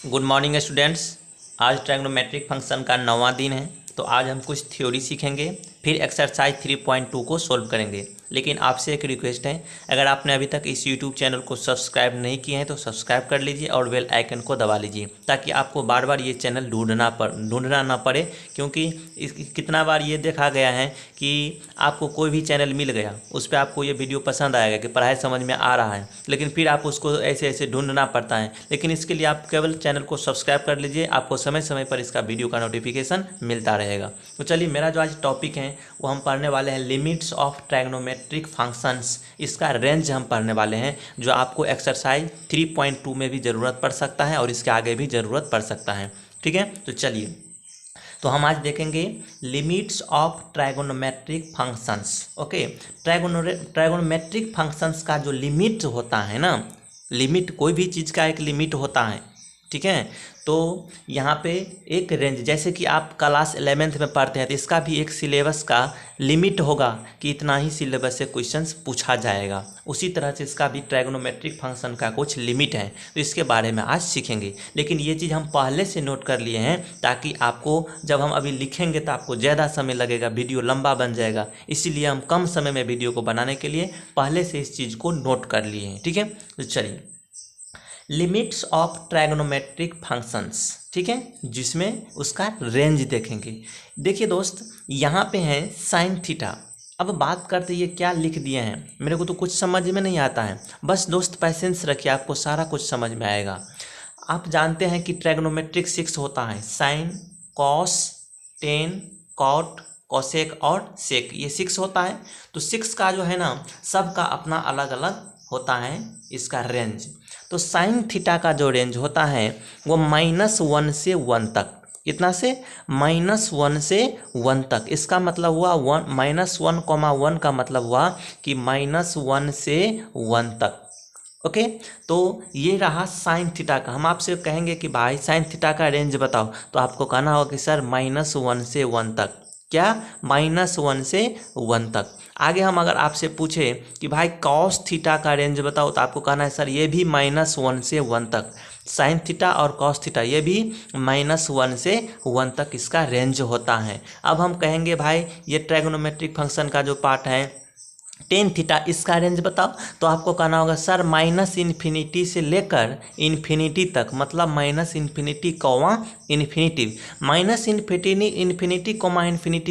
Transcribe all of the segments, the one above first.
Good morning students. आज ट्रायग्नोमेट्रिक function का 9वां दिन है। तो आज हम कुछ थ्योरी सीखेंगे, फिर एक्सरसाइज 3.2 को सॉल्व करेंगे। लेकिन आपसे एक रिक्वेस्ट है, अगर आपने अभी तक इस यूट्यूब चैनल को सब्सक्राइब नहीं किए हैं तो सब्सक्राइब कर लीजिए और बेल आइकन को दबा लीजिए, ताकि आपको बार बार ये चैनल ढूंढना ना पड़े। क्योंकि कितना बार ये देखा गया है कि आपको कोई भी चैनल मिल गया, उस पर आपको ये वीडियो पसंद आएगा कि पढ़ाई समझ में आ रहा है, लेकिन फिर आप उसको ऐसे ऐसे ढूंढना पड़ता है। लेकिन इसके लिए आप केवल चैनल को सब्सक्राइब कर लीजिए, आपको समय समय पर इसका वीडियो का नोटिफिकेशन मिलता रहेगा। तो चलिए, मेरा जो आज टॉपिक है वो हम पढ़ने वाले हैं लिमिट्स ऑफ ट्रायग्नोमेट्रिक फंक्शंस। इसका रेंज हम पढ़ने वाले हैं, जो आपको एक्सरसाइज 3.2 में भी ज़रूरत पड़ सकता है और इसके आगे भी ज़रूरत पड़ सकता है। ठीक है, तो चलिए, तो हम आज देखेंगे limits of trigonometric functions. Okay, trigonometric functions का जो लिमिट होता है ना, लिमिट कोई भी चीज़ का एक लिमिट होता है। ठीक है, तो यहाँ पे एक रेंज, जैसे कि आप क्लास 11th में पढ़ते हैं तो इसका भी एक सिलेबस का लिमिट होगा कि इतना ही सिलेबस से क्वेश्चंस पूछा जाएगा। उसी तरह से इसका भी ट्रायगोनोमेट्रिक फंक्शन का कुछ लिमिट है, तो इसके बारे में आज सीखेंगे। लेकिन ये चीज़ हम पहले से नोट कर लिए हैं, ताकि आपको जब हम अभी लिखेंगे तो आपको ज़्यादा समय लगेगा, वीडियो लंबा बन जाएगा। इसीलिए हम कम समय में वीडियो को बनाने के लिए पहले से इस चीज़ को नोट कर लिए हैं। ठीक है, तो चलिए, लिमिट्स ऑफ ट्रायगोनोमेट्रिक फंक्शंस, ठीक है, जिसमें उसका रेंज देखेंगे। देखिए दोस्त, यहाँ पे है साइन थीटा। अब बात करते ये क्या लिख दिए हैं, मेरे को तो कुछ समझ में नहीं आता है। बस दोस्त पैसेंस रखिए, आपको सारा कुछ समझ में आएगा। आप जानते हैं कि ट्रायगोनोमेट्रिक 6 होता है, sine, cos, tan, cot, cosec और सेक, ये 6 होता है। तो 6 का जो है ना, सबका अपना अलग अलग होता है इसका रेंज। तो साइन थीटा का जो रेंज होता है वो -1 से 1 तक। कितना से? -1 से 1 तक। इसका मतलब हुआ -1, का मतलब हुआ कि -1 से 1 तक। ओके, तो ये रहा साइन थीटा का। हम आपसे कहेंगे कि भाई साइन थीटा का रेंज बताओ, तो आपको कहना होगा कि सर -1 से 1 तक। क्या? -1 से 1 तक। आगे हम अगर आपसे पूछे कि भाई कॉस थीटा का रेंज बताओ, तो आपको कहना है सर ये भी -1 से 1 तक। साइन थीटा और कॉस थीटा ये भी -1 से 1 तक इसका रेंज होता है। अब हम कहेंगे भाई ये ट्रायगोनोमेट्रिक फंक्शन का जो पार्ट है टेन थीटा, इसका रेंज बताओ, तो आपको कहना होगा सर -∞ से लेकर इन्फिनिटी तक, मतलब -∞, इन्फिनिटी। -∞,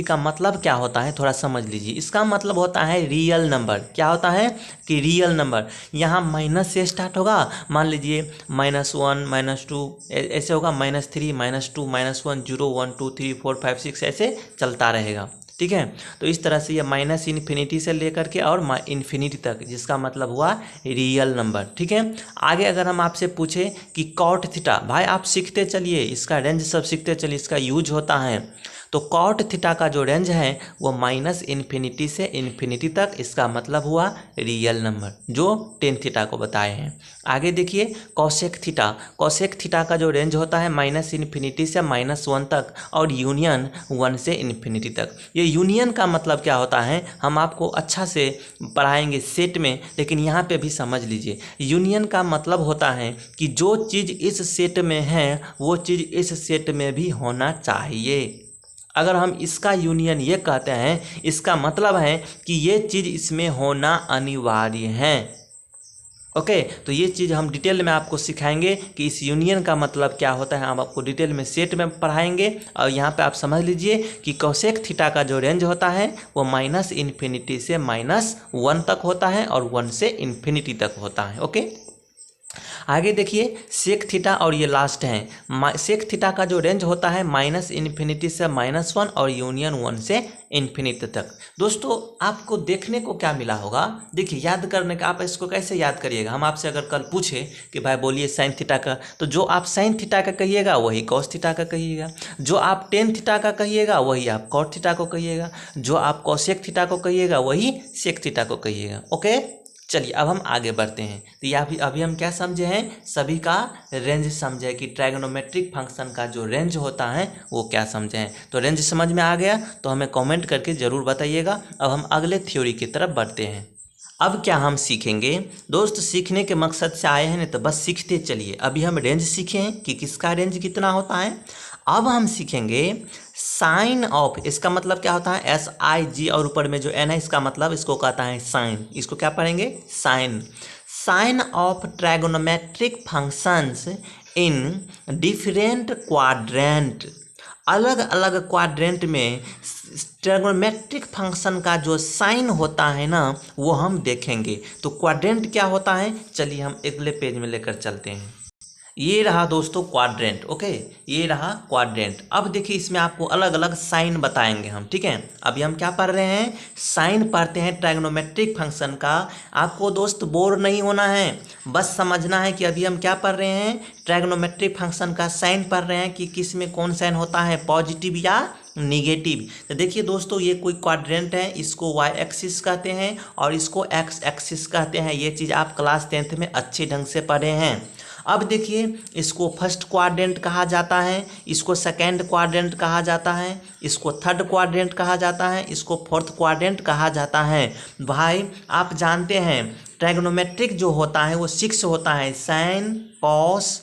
का मतलब क्या होता है, थोड़ा समझ लीजिए। इसका मतलब होता है रियल नंबर। क्या होता है कि रियल नंबर। यहाँ माइनस से स्टार्ट होगा, मान लीजिए -1, -2 ऐसे होगा, -3, -2, -1, 0, 1, 2, 3, 4, 5, 6 ऐसे चलता रहेगा। ठीक है, तो इस तरह से ये -∞ से लेकर के और इन्फिनिटी तक, जिसका मतलब हुआ रियल नंबर। ठीक है, आगे अगर हम आपसे पूछे कि कॉट थीटा, भाई आप सीखते चलिए, इसका रेंज सब सीखते चलिए, इसका यूज होता है। तो कॉट थीटा का जो रेंज है वो -∞ से इन्फिनिटी तक, इसका मतलब हुआ रियल नंबर, जो टेन थीटा को बताए हैं। आगे देखिए कॉसेक थीटा। कॉसेक थीटा का जो रेंज होता है -∞ से -1 तक और यूनियन 1 से इन्फिनिटी तक। ये यूनियन का मतलब क्या होता है हम आपको अच्छा से पढ़ाएंगे सेट में, लेकिन यहाँ पे भी समझ लीजिए। यूनियन का मतलब होता है कि जो चीज़ इस सेट में है वो चीज़ इस सेट में भी होना चाहिए। अगर हम इसका यूनियन ये कहते हैं, इसका मतलब है कि ये चीज़ इसमें होना अनिवार्य है। ओके, तो ये चीज़ हम डिटेल में आपको सिखाएंगे कि इस यूनियन का मतलब क्या होता है। हम आपको डिटेल में सेट में पढ़ाएंगे। और यहाँ पे आप समझ लीजिए कि कोसेक थीटा का जो रेंज होता है वो -∞ से -1 तक होता है और 1 से इन्फिनिटी तक होता है। ओके, आगे देखिए सेक थीटा, और ये लास्ट है। सेक थीटा का जो रेंज होता है -∞ से -1 और यूनियन 1 से इन्फिनिटी तक। दोस्तों आपको देखने को क्या मिला होगा, देखिए याद करने का, आप इसको कैसे याद करिएगा। हम आपसे अगर कल पूछे कि भाई बोलिए साइन थीटा का, तो जो आप साइन थीटा का कहिएगा वही कॉस थीटा का कहिएगा, जो आप टेन थीटा का कहिएगा वही आप कॉट थीटा को कहिएगा, जो आप कोसेक थीटा को कहिएगा वही सेक थीटा को कहिएगा। ओके, चलिए अब हम आगे बढ़ते हैं। तो ये अभी हम क्या समझे हैं, सभी का रेंज समझे कि ट्रायगोनोमेट्रिक फंक्शन का जो रेंज होता है वो क्या समझे हैं। तो रेंज समझ में आ गया तो हमें कमेंट करके ज़रूर बताइएगा। अब हम अगले थ्योरी की तरफ बढ़ते हैं। अब क्या हम सीखेंगे दोस्त, सीखने के मकसद से आए हैं ना, तो बस सीखते चलिए। अभी हम रेंज सीखे हैं कि किसका रेंज कितना होता है। अब हम सीखेंगे साइन ऑफ, इसका मतलब क्या होता है, SIG और ऊपर में जो N है इसका मतलब इसको कहता है साइन। इसको क्या पढ़ेंगे, sine. Sine of trigonometric functions in different quadrant, अलग अलग क्वाड्रेंट में ट्रायगोनोमेट्रिक फंक्शन का जो साइन होता है ना वो हम देखेंगे। तो क्वाड्रेंट क्या होता है, चलिए हम अगले पेज में लेकर चलते हैं। ये रहा दोस्तों क्वाड्रेंट, ओके, ये रहा क्वाड्रेंट। अब देखिए इसमें आपको अलग अलग साइन बताएंगे हम, ठीक है। अभी हम क्या पढ़ रहे हैं, साइन पढ़ते हैं ट्रायगोनोमेट्रिक फंक्शन का। आपको दोस्त बोर नहीं होना है, बस समझना है कि अभी हम क्या पढ़ रहे हैं, ट्रायगोनोमेट्रिक फंक्शन का साइन पढ़ रहे हैं कि किस में कौन साइन होता है, पॉजिटिव या निगेटिव। तो देखिए दोस्तों ये कोई क्वाड्रेंट है, इसको y एक्सिस कहते हैं और इसको x एक्सिस कहते हैं। ये चीज़ आप क्लास 10th में अच्छे ढंग से पढ़े हैं। अब देखिए इसको फर्स्ट क्वाड्रेंट कहा जाता है, इसको सेकेंड क्वाड्रेंट कहा जाता है, इसको थर्ड क्वाड्रेंट कहा जाता है, इसको फोर्थ क्वाड्रेंट कहा जाता है। भाई आप जानते हैं ट्रायगोनोमेट्रिक जो होता है वो 6 होता है, साइन, कॉस,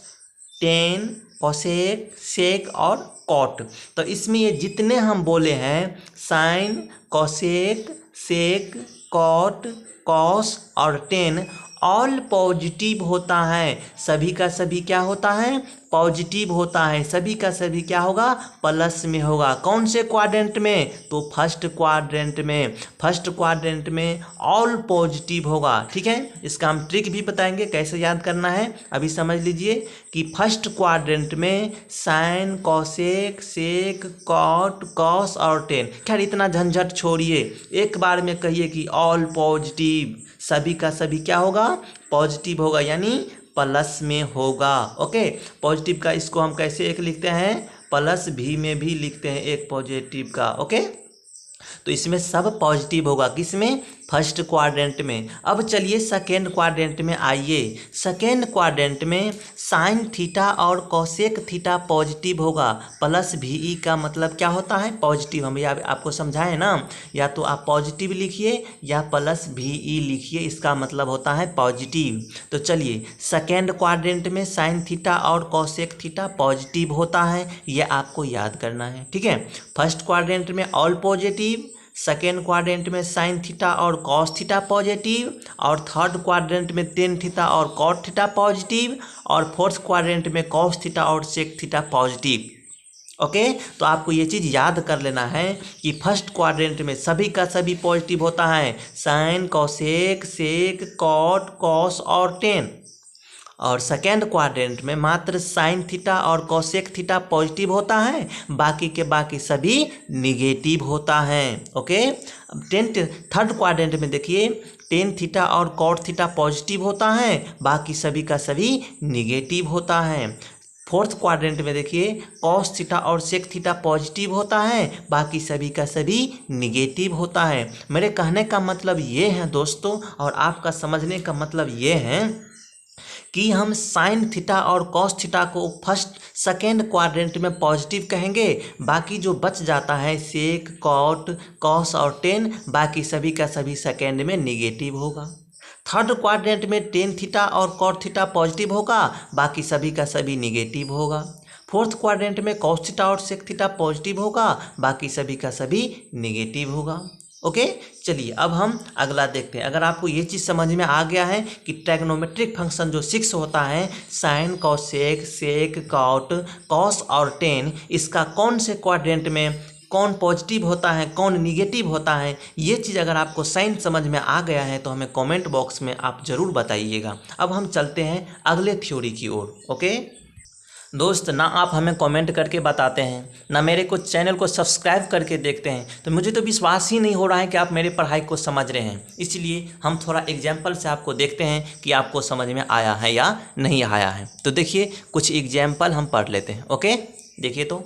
टेन, कोसेक, सेक और कॉट। तो इसमें ये जितने हम बोले हैं साइन, कोसेक, सेक, कॉट, कॉस और टेन, ऑल पॉजिटिव होता है। सभी का सभी क्या होता है, पॉजिटिव होता है। सभी का सभी क्या होगा, प्लस में होगा। कौन से क्वाड्रेंट में, तो फर्स्ट क्वाड्रेंट में। फर्स्ट क्वाड्रेंट में ऑल पॉजिटिव होगा, ठीक है। इसका हम ट्रिक भी बताएंगे कैसे याद करना है। अभी समझ लीजिए कि फर्स्ट क्वाड्रेंट में साइन, कॉसेक, सेक, कॉट, कॉस और टेन। खैर इतना झंझट छोड़िए, एक बार में कहिए कि ऑल पॉजिटिव, सभी का सभी क्या होगा, पॉजिटिव होगा, यानी प्लस में होगा। ओके, पॉजिटिव का इसको हम कैसे एक लिखते हैं, प्लस भी में भी लिखते हैं एक पॉजिटिव का। ओके, तो इसमें सब पॉजिटिव होगा, किसमें, फर्स्ट क्वाड्रेंट में। अब चलिए सेकेंड क्वाड्रेंट में आइए। सेकेंड क्वाड्रेंट में साइन थीटा और कोसेक थीटा पॉजिटिव होगा। प्लस VE का मतलब क्या होता है, पॉजिटिव। हम यहाँ आपको समझाएं ना, या तो आप पॉजिटिव लिखिए या प्लस VE लिखिए, इसका मतलब होता है पॉजिटिव। तो चलिए सेकेंड क्वाड्रेंट में साइन थीटा और कोसेक थीटा पॉजिटिव होता है, ये आपको याद करना है, ठीक है। फर्स्ट क्वाड्रेंट में ऑल पॉजिटिव, सेकेंड क्वाड्रेंट में साइन थीटा और कॉस थीटा पॉजिटिव, और थर्ड क्वाड्रेंट में टेन थीटा और कॉट थीटा पॉजिटिव, और फोर्थ क्वाड्रेंट में कॉस थीटा और सेक थीटा पॉजिटिव। ओके, तो आपको ये चीज़ याद कर लेना है कि फर्स्ट क्वाड्रेंट में सभी का सभी पॉजिटिव होता है, साइन, कॉसेक, सेक, कॉट, कॉस और टेन। और सेकेंड क्वाड्रेंट में मात्र साइन थीटा और कोसेक थीटा पॉजिटिव होता है, बाकी के बाकी सभी निगेटिव होता है। ओके, अब थर्ड क्वाड्रेंट में देखिए टेन थीटा और कॉट थीटा पॉजिटिव होता है, बाकी सभी का सभी निगेटिव होता है। फोर्थ क्वाड्रेंट में देखिए कॉस थीटा और सेक थीटा पॉजिटिव होता है, बाकी सभी का सभी निगेटिव होता है। मेरे कहने का मतलब ये है दोस्तों, और आपका समझने का मतलब ये है कि हम साइन थीटा और कॉस थीटा को फर्स्ट सेकेंड क्वाड्रेंट में पॉजिटिव कहेंगे, बाकी जो बच जाता है सेक, कॉट, कॉस और टेन, बाकी सभी का सभी सेकेंड में निगेटिव होगा। थर्ड क्वाड्रेंट में टेन थीटा और कॉट थीटा पॉजिटिव होगा, बाकी सभी का सभी निगेटिव होगा। फोर्थ क्वाड्रेंट में कॉस थीटा और सेक थीटा पॉजिटिव होगा, बाकी सभी का सभी निगेटिव होगा। ओके, चलिए अब हम अगला देखते हैं। अगर आपको ये चीज़ समझ में आ गया है कि ट्रायगोनोमेट्रिक फंक्शन जो 6 होता है, साइन, कोसेक, सेक, कॉट, कॉस और टेन, इसका कौन से क्वाड्रेंट में कौन पॉजिटिव होता है, कौन निगेटिव होता है, ये चीज़ अगर आपको साइन समझ में आ गया है तो हमें कमेंट बॉक्स में आप ज़रूर बताइएगा। अब हम चलते हैं अगले थ्योरी की ओर। ओके दोस्त, ना आप हमें कमेंट करके बताते हैं, ना मेरे को चैनल को सब्सक्राइब करके देखते हैं, तो मुझे तो विश्वास ही नहीं हो रहा है कि आप मेरी पढ़ाई को समझ रहे हैं। इसलिए हम थोड़ा एग्जाम्पल से आपको देखते हैं कि आपको समझ में आया है या नहीं आया है। तो देखिए कुछ एग्जाम्पल हम पढ़ लेते हैं। ओके, देखिए तो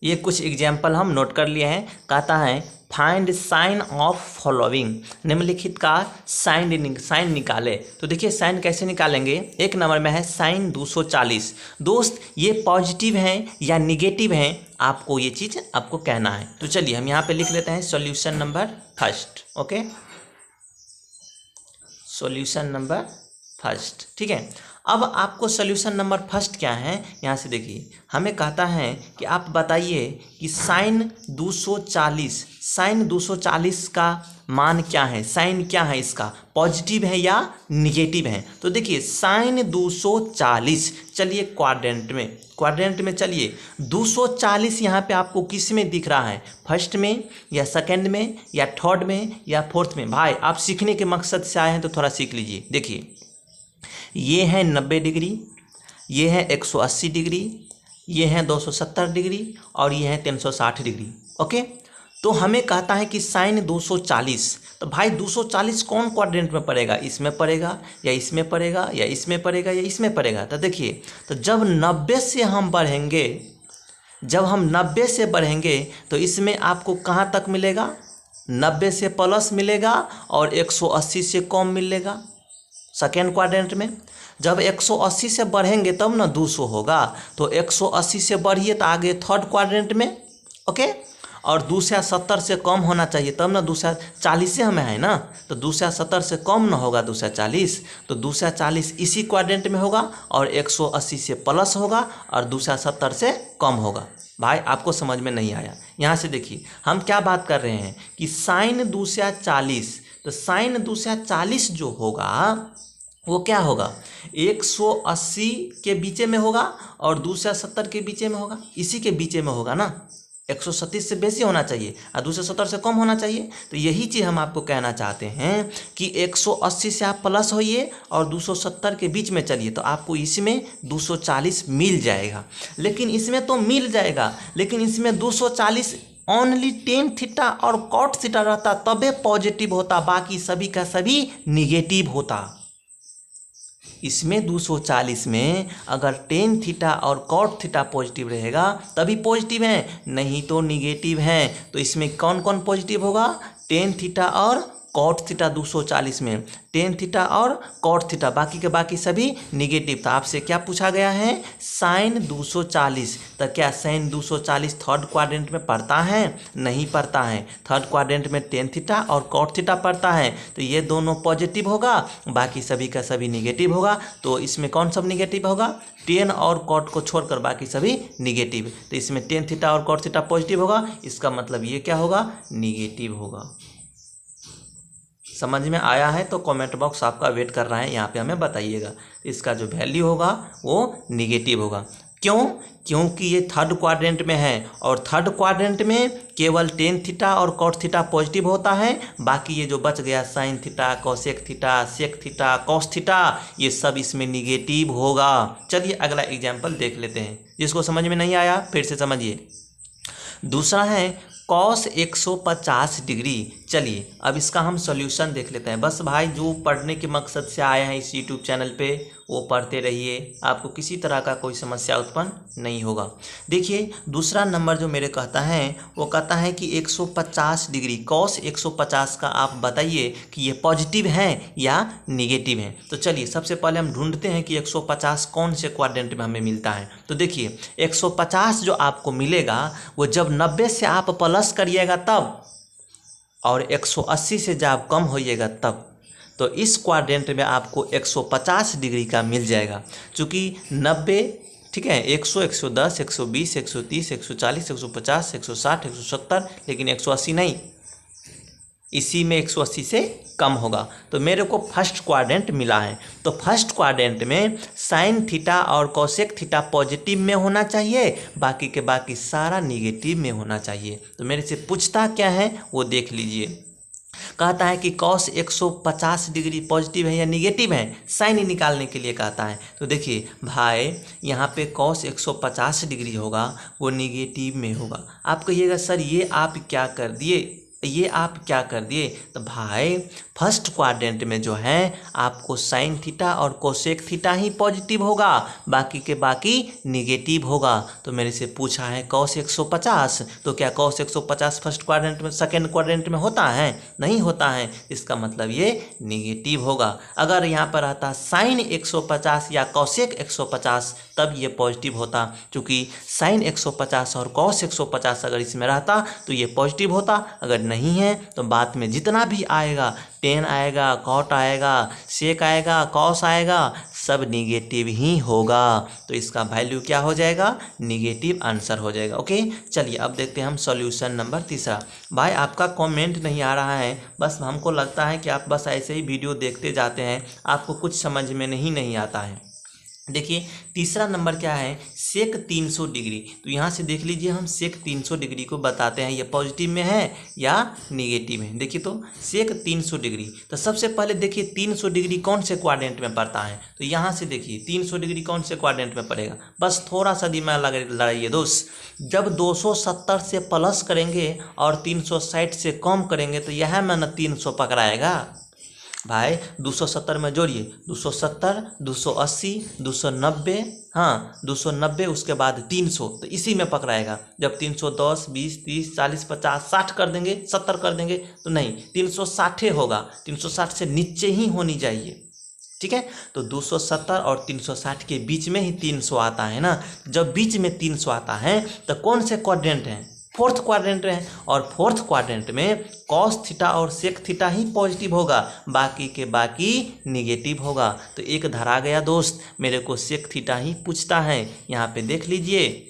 ये कुछ एग्जाम्पल हम नोट कर लिए हैं। कहता है फाइंड साइन ऑफ फॉलोइंग, निम्नलिखित का साइन निकाले। तो देखिए साइन कैसे निकालेंगे। एक नंबर में है साइन 240। दोस्त ये पॉजिटिव हैं या निगेटिव हैं, आपको ये चीज़ आपको कहना है। तो चलिए हम यहाँ पे लिख लेते हैं solution number first. Okay, solution number first. ठीक है, अब आपको सॉल्यूशन नंबर फर्स्ट क्या है, यहाँ से देखिए हमें कहता है कि आप बताइए कि साइन 240 का मान क्या है, साइन क्या है इसका, पॉजिटिव है या निगेटिव है। तो देखिए साइन 240, चलिए क्वाड्रेंट में चलिए 240 यहाँ पे आपको किस में दिख रहा है, फर्स्ट में या सेकंड में या थर्ड में या फोर्थ में। भाई आप सीखने के मकसद से आए हैं तो थोड़ा सीख लीजिए। देखिए ये है 90 डिग्री, ये है 180 डिग्री, ये है 270 डिग्री और ये है 360 डिग्री। ओके, तो हमें कहता है कि साइन 240, तो भाई 240 कौन क्वाड्रेंट में पड़ेगा, इसमें पड़ेगा या इसमें पड़ेगा या इसमें पड़ेगा या इसमें पड़ेगा। तो देखिए, तो जब 90 से हम बढ़ेंगे तो इसमें आपको कहाँ तक मिलेगा, 90 से प्लस मिलेगा और 180 से कम मिलेगा सेकेंड क्वाड्रेंट में। जब 180 से बढ़ेंगे तब ना 200 होगा, तो 180 से बढ़िए तो आगे थर्ड क्वाड्रेंट में। ओके, और 270 से कम होना चाहिए तब ना 240 से हमें है ना, तो 270 से कम ना होगा 240, तो 240 इसी क्वाड्रेंट में होगा और 180 से प्लस होगा और 270 से कम होगा। भाई आपको समझ में नहीं आया, यहाँ से देखिए हम क्या बात कर रहे हैं कि साइन 240, तो साइन 240 जो होगा वो क्या होगा, 180 के बीच में होगा और 270 के बीच में होगा, इसी के बीच में होगा ना। 130 से बेसी होना चाहिए और 270 से कम होना चाहिए। तो यही चीज़ हम आपको कहना चाहते हैं कि 180 से आप प्लस होइए और 270 के बीच में चलिए तो आपको इसमें 240 मिल जाएगा। लेकिन इसमें तो मिल जाएगा, लेकिन इसमें 240 ओनली टेन थीटा और कॉट थीटा रहता तबे पॉजिटिव होता, बाकी सभी का सभी निगेटिव होता। इसमें 240 में अगर टेन थीटा और कॉट थीटा पॉजिटिव रहेगा तभी पॉजिटिव है, नहीं तो निगेटिव है। तो इसमें कौन कौन पॉजिटिव होगा, टेन थीटा और कॉट थीटा 240 में, टेन थीटा और कॉट थीटा, बाकी के बाकी सभी निगेटिव। तो आपसे क्या पूछा गया है, साइन 240, तो क्या साइन 240 थर्ड क्वाड्रेंट में पड़ता है, नहीं पड़ता है। थर्ड क्वाड्रेंट में टेन थीटा और कॉट थीटा पड़ता है, तो ये दोनों पॉजिटिव होगा, बाकी सभी का सभी निगेटिव होगा। तो इसमें कौन सब निगेटिव होगा, टेन और कॉट को छोड़कर बाकी सभी निगेटिव। तो इसमें टेन थीटा और कॉट थीटा पॉजिटिव होगा, इसका मतलब ये क्या होगा, निगेटिव होगा। समझ में आया है तो कमेंट बॉक्स आपका वेट कर रहा है, यहाँ पे हमें बताइएगा। इसका जो वैल्यू होगा वो निगेटिव होगा। क्यों, क्योंकि ये थर्ड क्वाड्रेंट में है और थर्ड क्वाड्रेंट में केवल टेन थीटा और कॉट थीटा पॉजिटिव होता है, बाकी ये जो बच गया sine theta, cosec theta, sec theta, cos theta, ये सब इसमें निगेटिव होगा। चलिए अगला एग्जाम्पल देख लेते हैं, जिसको समझ में नहीं आया फिर से समझिए। दूसरा है कॉस 150 डिग्री। चलिए अब इसका हम सॉल्यूशन देख लेते हैं। बस भाई जो पढ़ने के मकसद से आए हैं इस यूट्यूब चैनल पे वो पढ़ते रहिए, आपको किसी तरह का कोई समस्या उत्पन्न नहीं होगा। देखिए दूसरा नंबर जो मेरे कहता है वो कहता है कि 150 डिग्री, कॉस 150 का आप बताइए कि ये पॉजिटिव है या निगेटिव है। तो चलिए सबसे पहले हम ढूंढते हैं कि 150 कौन से क्वाड्रेंट में हमें मिलता है। तो देखिए 150 जो आपको मिलेगा वो जब 90 से आप प्लस करिएगा तब, और 180 से जब कम होइएगा तब, तो इस क्वाड्रेंट में आपको 150 डिग्री का मिल जाएगा। चूँकि 90, ठीक है, 100, 110, 120, 130, 140, 150, 160, 170, लेकिन 180 नहीं, इसी में 180 से कम होगा। तो मेरे को फर्स्ट क्वाड्रेंट मिला है, तो फर्स्ट क्वाड्रेंट में साइन थीटा और कोसेक थीटा पॉजिटिव में होना चाहिए, बाकी के बाकी सारा निगेटिव में होना चाहिए। तो मेरे से पूछता क्या है वो देख लीजिए। कहता है कि कॉस 150 डिग्री पॉजिटिव है या निगेटिव है, साइन निकालने के लिए कहता है। तो देखिए भाई यहाँ पे कॉस 150 डिग्री होगा वो निगेटिव में होगा। आप कहिएगा सर ये आप क्या कर दिए, ये आप क्या कर दिए। तो भाई फर्स्ट क्वाड्रेंट में जो है आपको साइन थीटा और कोसेक थीटा ही पॉजिटिव होगा, बाकी के बाकी निगेटिव होगा। तो मेरे से पूछा है कॉस 150, तो क्या कॉस 150 फर्स्ट क्वाड्रेंट में, सेकेंड क्वाड्रेंट में होता है, नहीं होता है, इसका मतलब ये निगेटिव होगा। अगर यहाँ पर आता साइन 150 या कोसेक 150 तब ये पॉजिटिव होता, क्योंकि साइन 150 और कॉस 150 अगर इसमें रहता तो ये पॉजिटिव होता, अगर नहीं है तो बाद में जितना भी आएगा, टेन आएगा, कॉट आएगा, सेक आएगा, कॉस आएगा, सब निगेटिव ही होगा। तो इसका वैल्यू क्या हो जाएगा? निगेटिव आंसर हो जाएगा। ओके, चलिए अब देखते हैं हम सॉल्यूशन नंबर तीसरा। भाई आपका कमेंट नहीं आ रहा है, बस हमको लगता है कि आप बस ऐसे ही वीडियो देखते जाते हैं, आपको कुछ समझ में नहीं आता है। देखिए तीसरा नंबर क्या है? सेक 300 डिग्री। तो यहाँ से देख लीजिए, हम सेक 300 डिग्री को बताते हैं ये पॉजिटिव में है या निगेटिव है। देखिए तो सेक 300 डिग्री, तो सबसे पहले देखिए 300 डिग्री कौन से क्वाड्रेंट में पड़ता है। तो यहाँ से देखिए 300 डिग्री कौन से क्वाड्रेंट में पड़ेगा, बस थोड़ा सा दिमाग लगाइए दोस्त। जब 270 से प्लस करेंगे और 360 से कम करेंगे तो यह में न 300 पकड़ाएगा। भाई 270 में जोड़िए, 270, 280, 290, हाँ 290, उसके बाद 300, तो इसी में पकड़ाएगा। जब 310, 20, 30, 40, 50, 60 कर देंगे, 70 कर देंगे तो नहीं, 360 होगा। 360 से नीचे ही होनी चाहिए, ठीक है। तो 270 और 360 के बीच में ही 300 आता है ना। जब बीच में 300 आता है तो कौन से क्वाड्रेंट हैं? फोर्थ क्वाड्रेंट है, और फोर्थ क्वाड्रेंट में कॉस थीटा और सेक थीटा ही पॉजिटिव होगा, बाकी के बाकी निगेटिव होगा। तो एक धरा गया दोस्त, मेरे को सेक थीटा ही पूछता है। यहाँ पे देख लीजिए,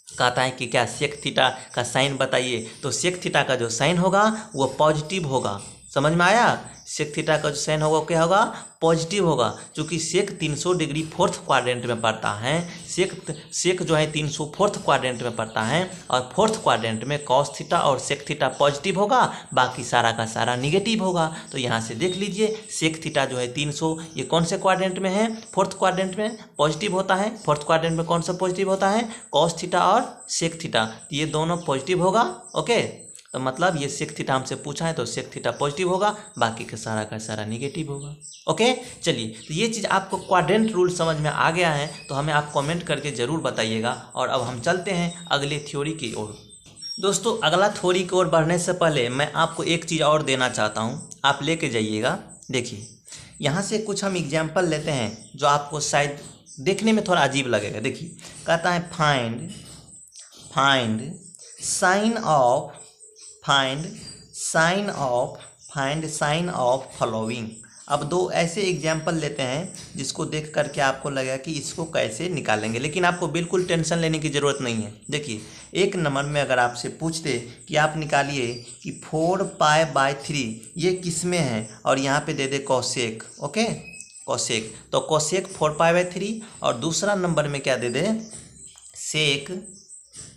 कहता है कि क्या सेक थीटा का साइन बताइए। तो सेक थीटा का जो साइन होगा वो पॉजिटिव होगा। समझ में आया? सेक थीटा का जो साइन होगा क्या होगा? पॉजिटिव होगा। क्योंकि सेक 300 डिग्री फोर्थ क्वाड्रेंट में पड़ता है, सेक जो है 300 फोर्थ क्वाड्रेंट में पड़ता है, और फोर्थ क्वाड्रेंट में कॉस थीटा और सेक थीटा पॉजिटिव होगा, बाकी सारा का सारा निगेटिव होगा। तो यहाँ से देख लीजिए, सेक थीटा जो है 300, ये कौन से क्वाड्रेंट में है? फोर्थ क्वाड्रेंट में पॉजिटिव होता है। फोर्थ क्वाड्रेंट में कौन सा पॉजिटिव होता है? कॉस थीटा और सेक थीटा, ये दोनों पॉजिटिव होगा। ओके, तो मतलब ये सेक थीटा हमसे पूछा है तो सेक थीटा पॉजिटिव होगा, बाकी का सारा निगेटिव होगा। ओके, चलिए, तो ये चीज़ आपको क्वाड्रेंट रूल समझ में आ गया है तो हमें आप कमेंट करके ज़रूर बताइएगा। और अब हम चलते हैं अगले थ्योरी की ओर। दोस्तों अगला थ्योरी की ओर बढ़ने से पहले मैं आपको एक चीज़ और देना चाहता हूँ, आप लेके जाइएगा। देखिए यहाँ से कुछ हम एग्जाम्पल लेते हैं जो आपको शायद देखने में थोड़ा अजीब लगेगा। देखिए कहता है फाइंड साइन ऑफ फॉलोइंग। अब दो ऐसे एग्जाम्पल लेते हैं जिसको देख करके आपको लगेगा कि इसको कैसे निकालेंगे, लेकिन आपको बिल्कुल टेंशन लेने की ज़रूरत नहीं है। देखिए एक नंबर में अगर आपसे पूछते कि आप निकालिए कि 4π/3 ये किस में है, और यहाँ पे दे दे कॉसेक। ओके, कॉसेक, तो कॉसेक 4π/3, और दूसरा नंबर में क्या दे दे? सेक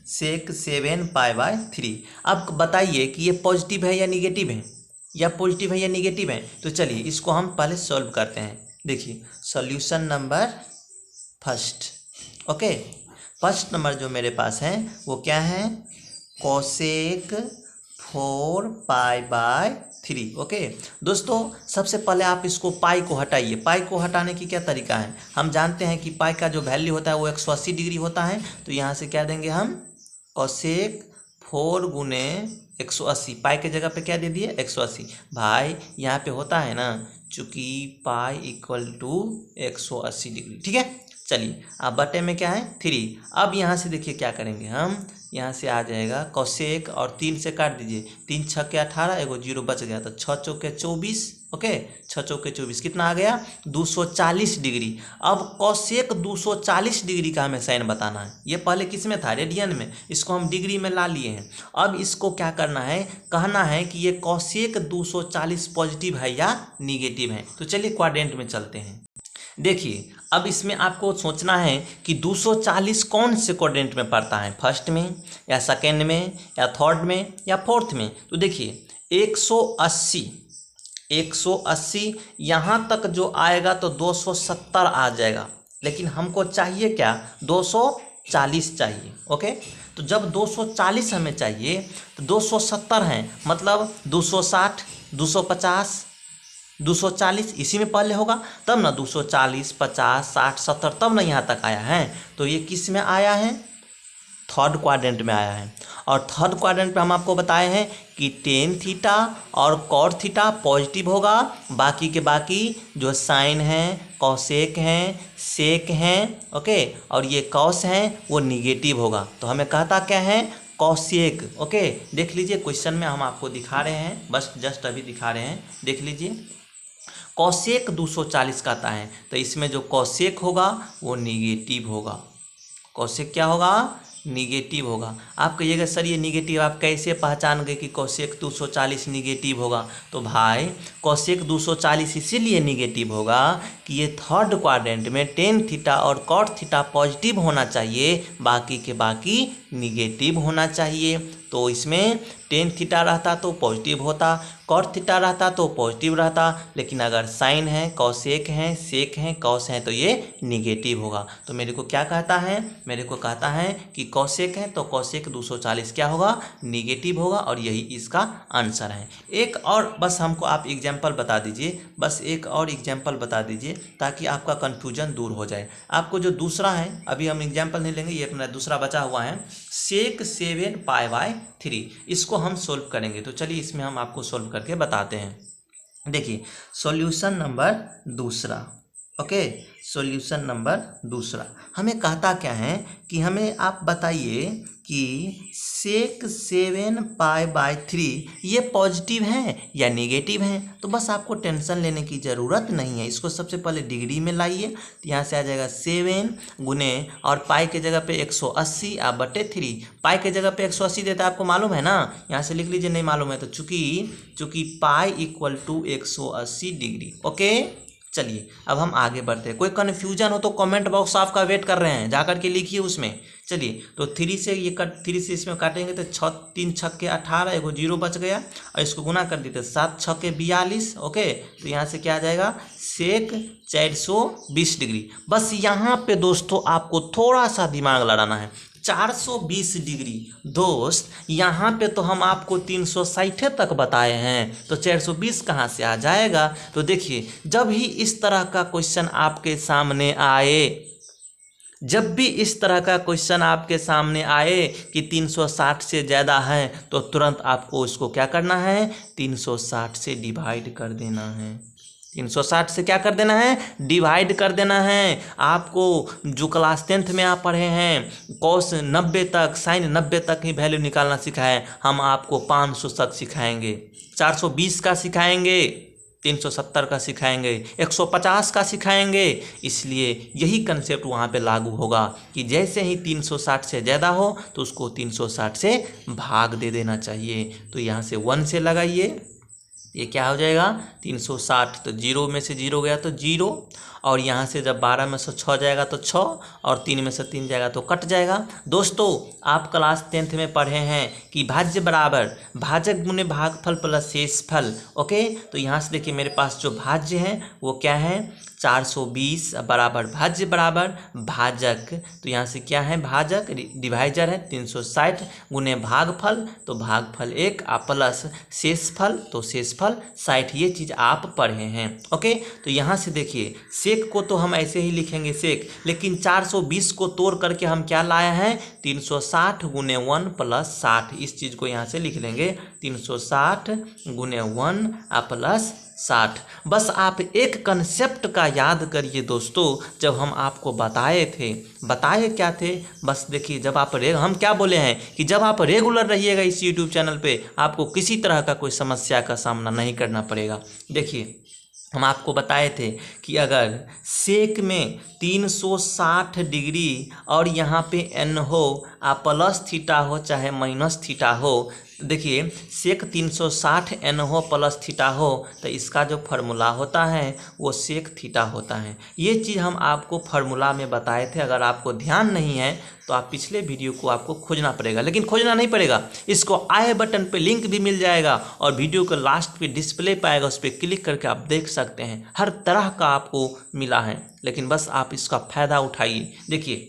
7π/3। अब बताइए कि ये पॉजिटिव है या निगेटिव है, या पॉजिटिव है या निगेटिव है। तो चलिए इसको हम पहले सॉल्व करते हैं। देखिए solution number first. Okay, first number जो मेरे पास है वो क्या है? कोसेक 4π/3। ओके दोस्तों, सबसे पहले आप इसको पाई को हटाइए। पाई को हटाने की क्या तरीका है? हम जानते हैं कि पाई का जो वैल्यू होता है वो 180 डिग्री होता है। तो यहाँ से क्या देंगे हम? कोसेक 4 गुने 180, पाई के जगह पे क्या दे दिए? 180। भाई यहाँ पे होता है ना, चूँकि पाई = 180 डिग्री, ठीक है। चलिए अब बटे में क्या है? 3। अब यहाँ से देखिए क्या करेंगे हम, यहाँ से आ जाएगा कोसेक और 3 से काट दीजिए, 3 × 6 = 18, एगो 0 बच गया, तो 6 × 4 = 24। ओके, 6 × 4 = 24, कितना आ गया? 240 डिग्री। अब कोसेक 240 डिग्री का हमें साइन बताना है। ये पहले किस में था? रेडियन में, इसको हम डिग्री में ला लिए हैं। अब इसको क्या करना है? कहना है कि ये कोसेक 240 पॉजिटिव है या निगेटिव है। तो चलिए क्वाड्रेंट में चलते हैं। देखिए अब इसमें आपको सोचना है कि 240 कौन से क्वाड्रेंट में पड़ता है, फर्स्ट में या सेकेंड में या थर्ड में या फोर्थ में। तो देखिए 180 यहाँ तक जो आएगा तो 270 आ जाएगा, लेकिन हमको चाहिए क्या? 240 चाहिए। ओके, तो जब 240 हमें चाहिए तो 270 हैं, मतलब 260, 250, 240 इसी में पहले होगा, तब ना 240, 50, 60, 70 तब ना यहाँ तक आया है। तो ये किस में आया है? थर्ड क्वाड्रेंट में आया है। और थर्ड क्वाड्रेंट पे हम आपको बताए हैं कि टेन थीटा और कॉट थीटा पॉजिटिव होगा, बाकी के बाकी जो साइन हैं, कॉसेक हैं, सेक हैं, ओके, और ये कॉस हैं वो निगेटिव होगा। तो हमें कहता क्या है? कॉसेक। ओके, देख लीजिए क्वेश्चन में हम आपको दिखा रहे हैं, बस जस्ट अभी दिखा रहे हैं, देख लीजिए। कॉसेक 240 का आता है, तो इसमें जो कॉसेक होगा वो निगेटिव होगा। कॉसेक क्या होगा? निगेटिव होगा। आप कहिएगा सर ये निगेटिव आप कैसे पहचान गए कि कॉसेक 240 निगेटिव होगा? तो भाई कॉसेक 240 इसीलिए निगेटिव होगा कि ये थर्ड क्वाड्रेंट में टेन थीटा और कॉट थीटा पॉजिटिव होना चाहिए, बाकी के बाकी निगेटिव होना चाहिए। तो इसमें टेन थीटा रहता तो पॉजिटिव होता, कॉट थीटा रहता तो पॉजिटिव रहता, लेकिन अगर साइन है, कॉसेक है, सेक है, कॉस है, तो ये निगेटिव होगा। तो मेरे को क्या कहता है? मेरे को कहता है कि कॉसेक है तो कॉसेक 240 क्या होगा? निगेटिव होगा, और यही इसका आंसर है। एक और बस हमको आप एग्जाम्पल बता दीजिए, बस एक और एग्जाम्पल बता दीजिए ताकि आपका कन्फ्यूजन दूर हो जाए। आपको जो दूसरा है, अभी हम एग्जाम्पल नहीं लेंगे, ये अपना दूसरा बचा हुआ है, सेक 7 π/3, इसको हम सोल्व करेंगे। तो चलिए इसमें हम आपको सोल्व करके बताते हैं। देखिए सॉल्यूशन नंबर दूसरा, ओके, सॉल्यूशन नंबर दूसरा हमें कहता क्या है कि हमें आप बताइए कि सेक 7 π/3 ये पॉजिटिव है या नेगेटिव है। तो बस आपको टेंशन लेने की ज़रूरत नहीं है, इसको सबसे पहले डिग्री में लाइए। तो यहाँ से आ जाएगा 7 गुने और पाई के जगह पे 180 आप बटे 3, पाई के जगह पे 180 देता है, आपको मालूम है ना, यहाँ से लिख लीजिए, नहीं मालूम है तो चूँकि pi equal to 180 degree. Okay, चलिए अब हम आगे बढ़ते हैं। कोई कन्फ्यूजन हो तो कमेंट बॉक्स आपका वेट कर रहे हैं, जाकर के लिखिए उसमें। चलिए तो 3 से ये 3 से इसमें काटेंगे तो 3 छक्के 18, एगो 0 बच गया, और इसको गुना कर देते 7 छक्के 42। ओके, तो यहाँ से क्या आ जाएगा? सेक 420 डिग्री। बस यहाँ पे दोस्तों आपको थोड़ा सा दिमाग लड़ाना है। 420 डिग्री दोस्त, यहाँ पे तो हम आपको 360 तक बताए हैं, तो 420 कहाँ से आ जाएगा? तो देखिए जब भी इस तरह का क्वेश्चन आपके सामने आए, जब भी इस तरह का क्वेश्चन आपके सामने आए कि 360 से ज़्यादा है, तो तुरंत आपको इसको क्या करना है? 360 से डिवाइड कर देना है। 360 से क्या कर देना है? डिवाइड कर देना है। आपको जो क्लास 10th में आप पढ़े हैं कॉस 90 तक, साइन 90 तक ही वैल्यू निकालना सिखाए, हम आपको 500 तक सिखाएंगे, 420 का सिखाएंगे, 370 का सिखाएंगे, 150 का सिखाएंगे। इसलिए यही कंसेप्ट वहाँ पे लागू होगा कि जैसे ही 360 से ज़्यादा हो तो उसको 360 से भाग दे देना चाहिए। तो यहाँ से 1 से लगाइए, ये क्या हो जाएगा? 360, तो 0 में से 0 गया तो 0, और यहाँ से जब 12 में से 6 जाएगा तो 6, और 3 में से 3 जाएगा तो कट जाएगा। दोस्तों आप क्लास 10th में पढ़े हैं कि भाज्य बराबर भाजक गुने भागफल प्लस शेषफल। ओके, तो यहाँ से देखिए मेरे पास जो भाज्य है वो क्या है? 420 बराबर भाज्य बराबर भाजक, तो यहाँ से क्या है? भाजक, डिवाइजर है 360 गुने भागफल, तो भागफल 1 प्लस शेषफल, तो शेषफल 60। ये चीज़ आप पढ़े हैं। ओके, तो यहाँ से देखिए सेक को तो हम ऐसे ही लिखेंगे सेक, लेकिन 420 को तोड़ करके हम क्या लाए हैं? 360 गुने 1 प्लस 60। इस चीज़ को यहाँ से लिख लेंगे 360 गुने 1 प्लस 60। बस आप एक कंसेप्ट का याद करिए दोस्तों, जब हम आपको बताए क्या थे? बस देखिए जब आप हम क्या बोले हैं कि जब आप रेगुलर रहिएगा इस यूट्यूब चैनल पे, आपको किसी तरह का कोई समस्या का सामना नहीं करना पड़ेगा। देखिए हम आपको बताए थे कि अगर सेक में 360 डिग्री और यहाँ पे n हो, प्लस थीटा हो चाहे माइनस थीटा हो, देखिए सेक 360 n हो प्लस थीटा हो, तो इसका जो फार्मूला होता है वो सेक थीटा होता है। ये चीज़ हम आपको फार्मूला में बताए थे। अगर आपको ध्यान नहीं है तो आप पिछले वीडियो को आपको खोजना पड़ेगा, लेकिन खोजना नहीं पड़ेगा, इसको आई बटन पे लिंक भी मिल जाएगा, और वीडियो के लास्ट पे डिस्प्ले पाएगा, उस पर क्लिक करके आप देख सकते हैं। हर तरह का आपको मिला है, लेकिन बस आप इसका फ़ायदा उठाइए। देखिए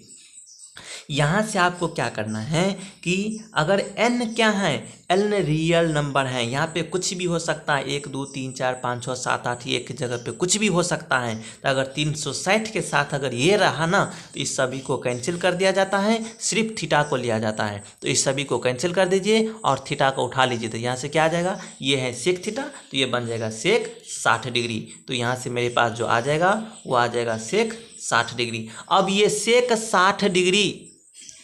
यहाँ से आपको क्या करना है कि अगर n क्या है? n रियल नंबर है, यहाँ पे कुछ भी हो सकता है, 1 2 3 4 5 6 7 8, एक जगह पे कुछ भी हो सकता है। तो अगर 360 के साथ अगर ये रहा ना, तो इस सभी को कैंसिल कर दिया जाता है, सिर्फ थीटा को लिया जाता है। तो इस सभी को कैंसिल कर दीजिए और थीटा को उठा लीजिए, तो यहाँ से क्या आ जाएगा? ये है सेक थीटा, तो ये बन जाएगा सेक 60 डिग्री। तो यहाँ से मेरे पास जो आ जाएगा वो आ जाएगा सेक 60 डिग्री। अब ये सेक 60 डिग्री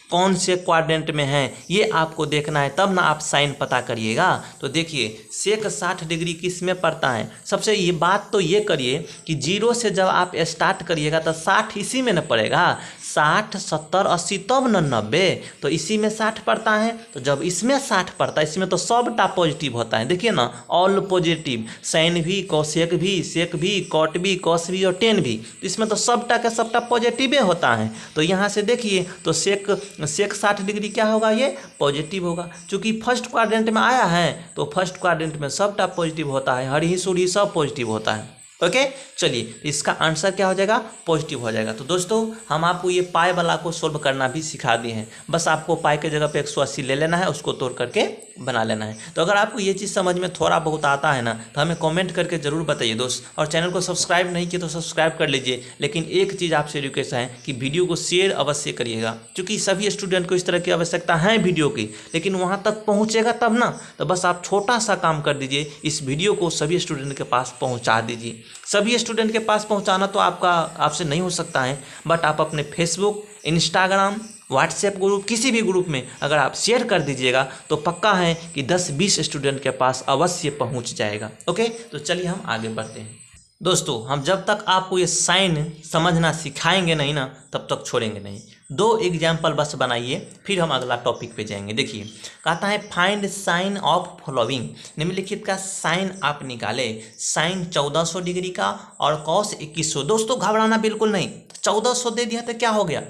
कौन से क्वाड्रेंट में है ये आपको देखना है, तब ना आप साइन पता करिएगा। तो देखिए सेक 60 डिग्री किस में पड़ता है। सबसे ये बात तो ये करिए कि 0 से जब आप स्टार्ट करिएगा तो 60 इसी में न पड़ेगा, 60 70 80 तब न 90, तो इसी में 60 पड़ता है। तो जब इसमें 60 पड़ता है, इसमें तो सबटा पॉजिटिव होता है। देखिए ना, ऑल पॉजिटिव, साइन भी, कोसेक भी, सेक भी, कॉट भी, कॉस भी और टेन भी, इसमें तो सबटा का सबटा पॉजिटिव होता है। तो यहाँ से देखिए तो सेक 60 डिग्री क्या होगा, ये पॉजिटिव होगा। चूँकि फर्स्ट क्वाड्रेंट में आया है तो फर्स्ट क्वाड्रेंट में सबटा पॉजिटिव होता है, हरी सूढ़ी सब पॉजिटिव होता है। ओके चलिए, इसका आंसर क्या हो जाएगा, पॉजिटिव हो जाएगा। तो दोस्तों हम आपको ये पाई वाला को सोल्व करना भी सिखा दिए हैं। बस आपको पाई के जगह पे 180 ले लेना है, उसको तोड़ करके बना लेना है। तो अगर आपको ये चीज़ समझ में थोड़ा बहुत आता है ना, तो हमें कमेंट करके ज़रूर बताइए दोस्त। और चैनल को सब्सक्राइब नहीं किया तो सब्सक्राइब कर लीजिए। लेकिन एक चीज़ आपसे रिक्वेस्ट है कि वीडियो को शेयर अवश्य करिएगा, क्योंकि सभी स्टूडेंट को इस तरह की आवश्यकता है वीडियो की, लेकिन वहाँ तक पहुँचेगा तब ना। तो बस आप छोटा सा काम कर दीजिए, इस वीडियो को सभी स्टूडेंट के पास पहुँचा दीजिए। सभी स्टूडेंट के पास पहुंचाना तो आपसे नहीं हो सकता है, बट आप अपने फेसबुक, इंस्टाग्राम, व्हाट्सएप ग्रुप, किसी भी ग्रुप में अगर आप शेयर कर दीजिएगा तो पक्का है कि 10-20 स्टूडेंट के पास अवश्य पहुंच जाएगा। ओके, तो चलिए हम आगे बढ़ते हैं। दोस्तों हम जब तक आपको ये साइन समझना सिखाएंगे नहीं ना, तब तक छोड़ेंगे नहीं। 2 एग्जाम्पल बस बनाइए, फिर हम अगला टॉपिक पे जाएंगे। देखिए कहता है फाइंड साइन ऑफ फॉलोइंग, निम्नलिखित का साइन आप निकाले। साइन 1400 डिग्री का और कॉस 2100। दोस्तों घबराना बिल्कुल नहीं, 1400 दे दिया तो क्या हो गया,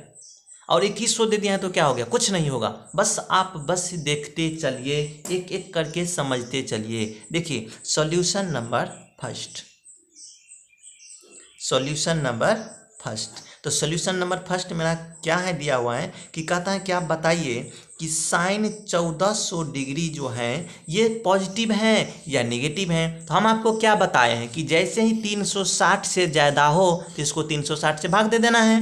और 2100 दे दिया है तो क्या हो गया, कुछ नहीं होगा। आप बस देखते चलिए, एक एक करके समझते चलिए। देखिए solution number first, solution number first. तो सॉल्यूशन नंबर फर्स्ट मेरा क्या है, दिया हुआ है कि कहता है कि आप बताइए कि साइन 1400 डिग्री जो है ये पॉजिटिव है या नेगेटिव है। तो हम आपको क्या बताए हैं कि जैसे ही 360 से ज़्यादा हो तो इसको 360 से भाग दे देना है।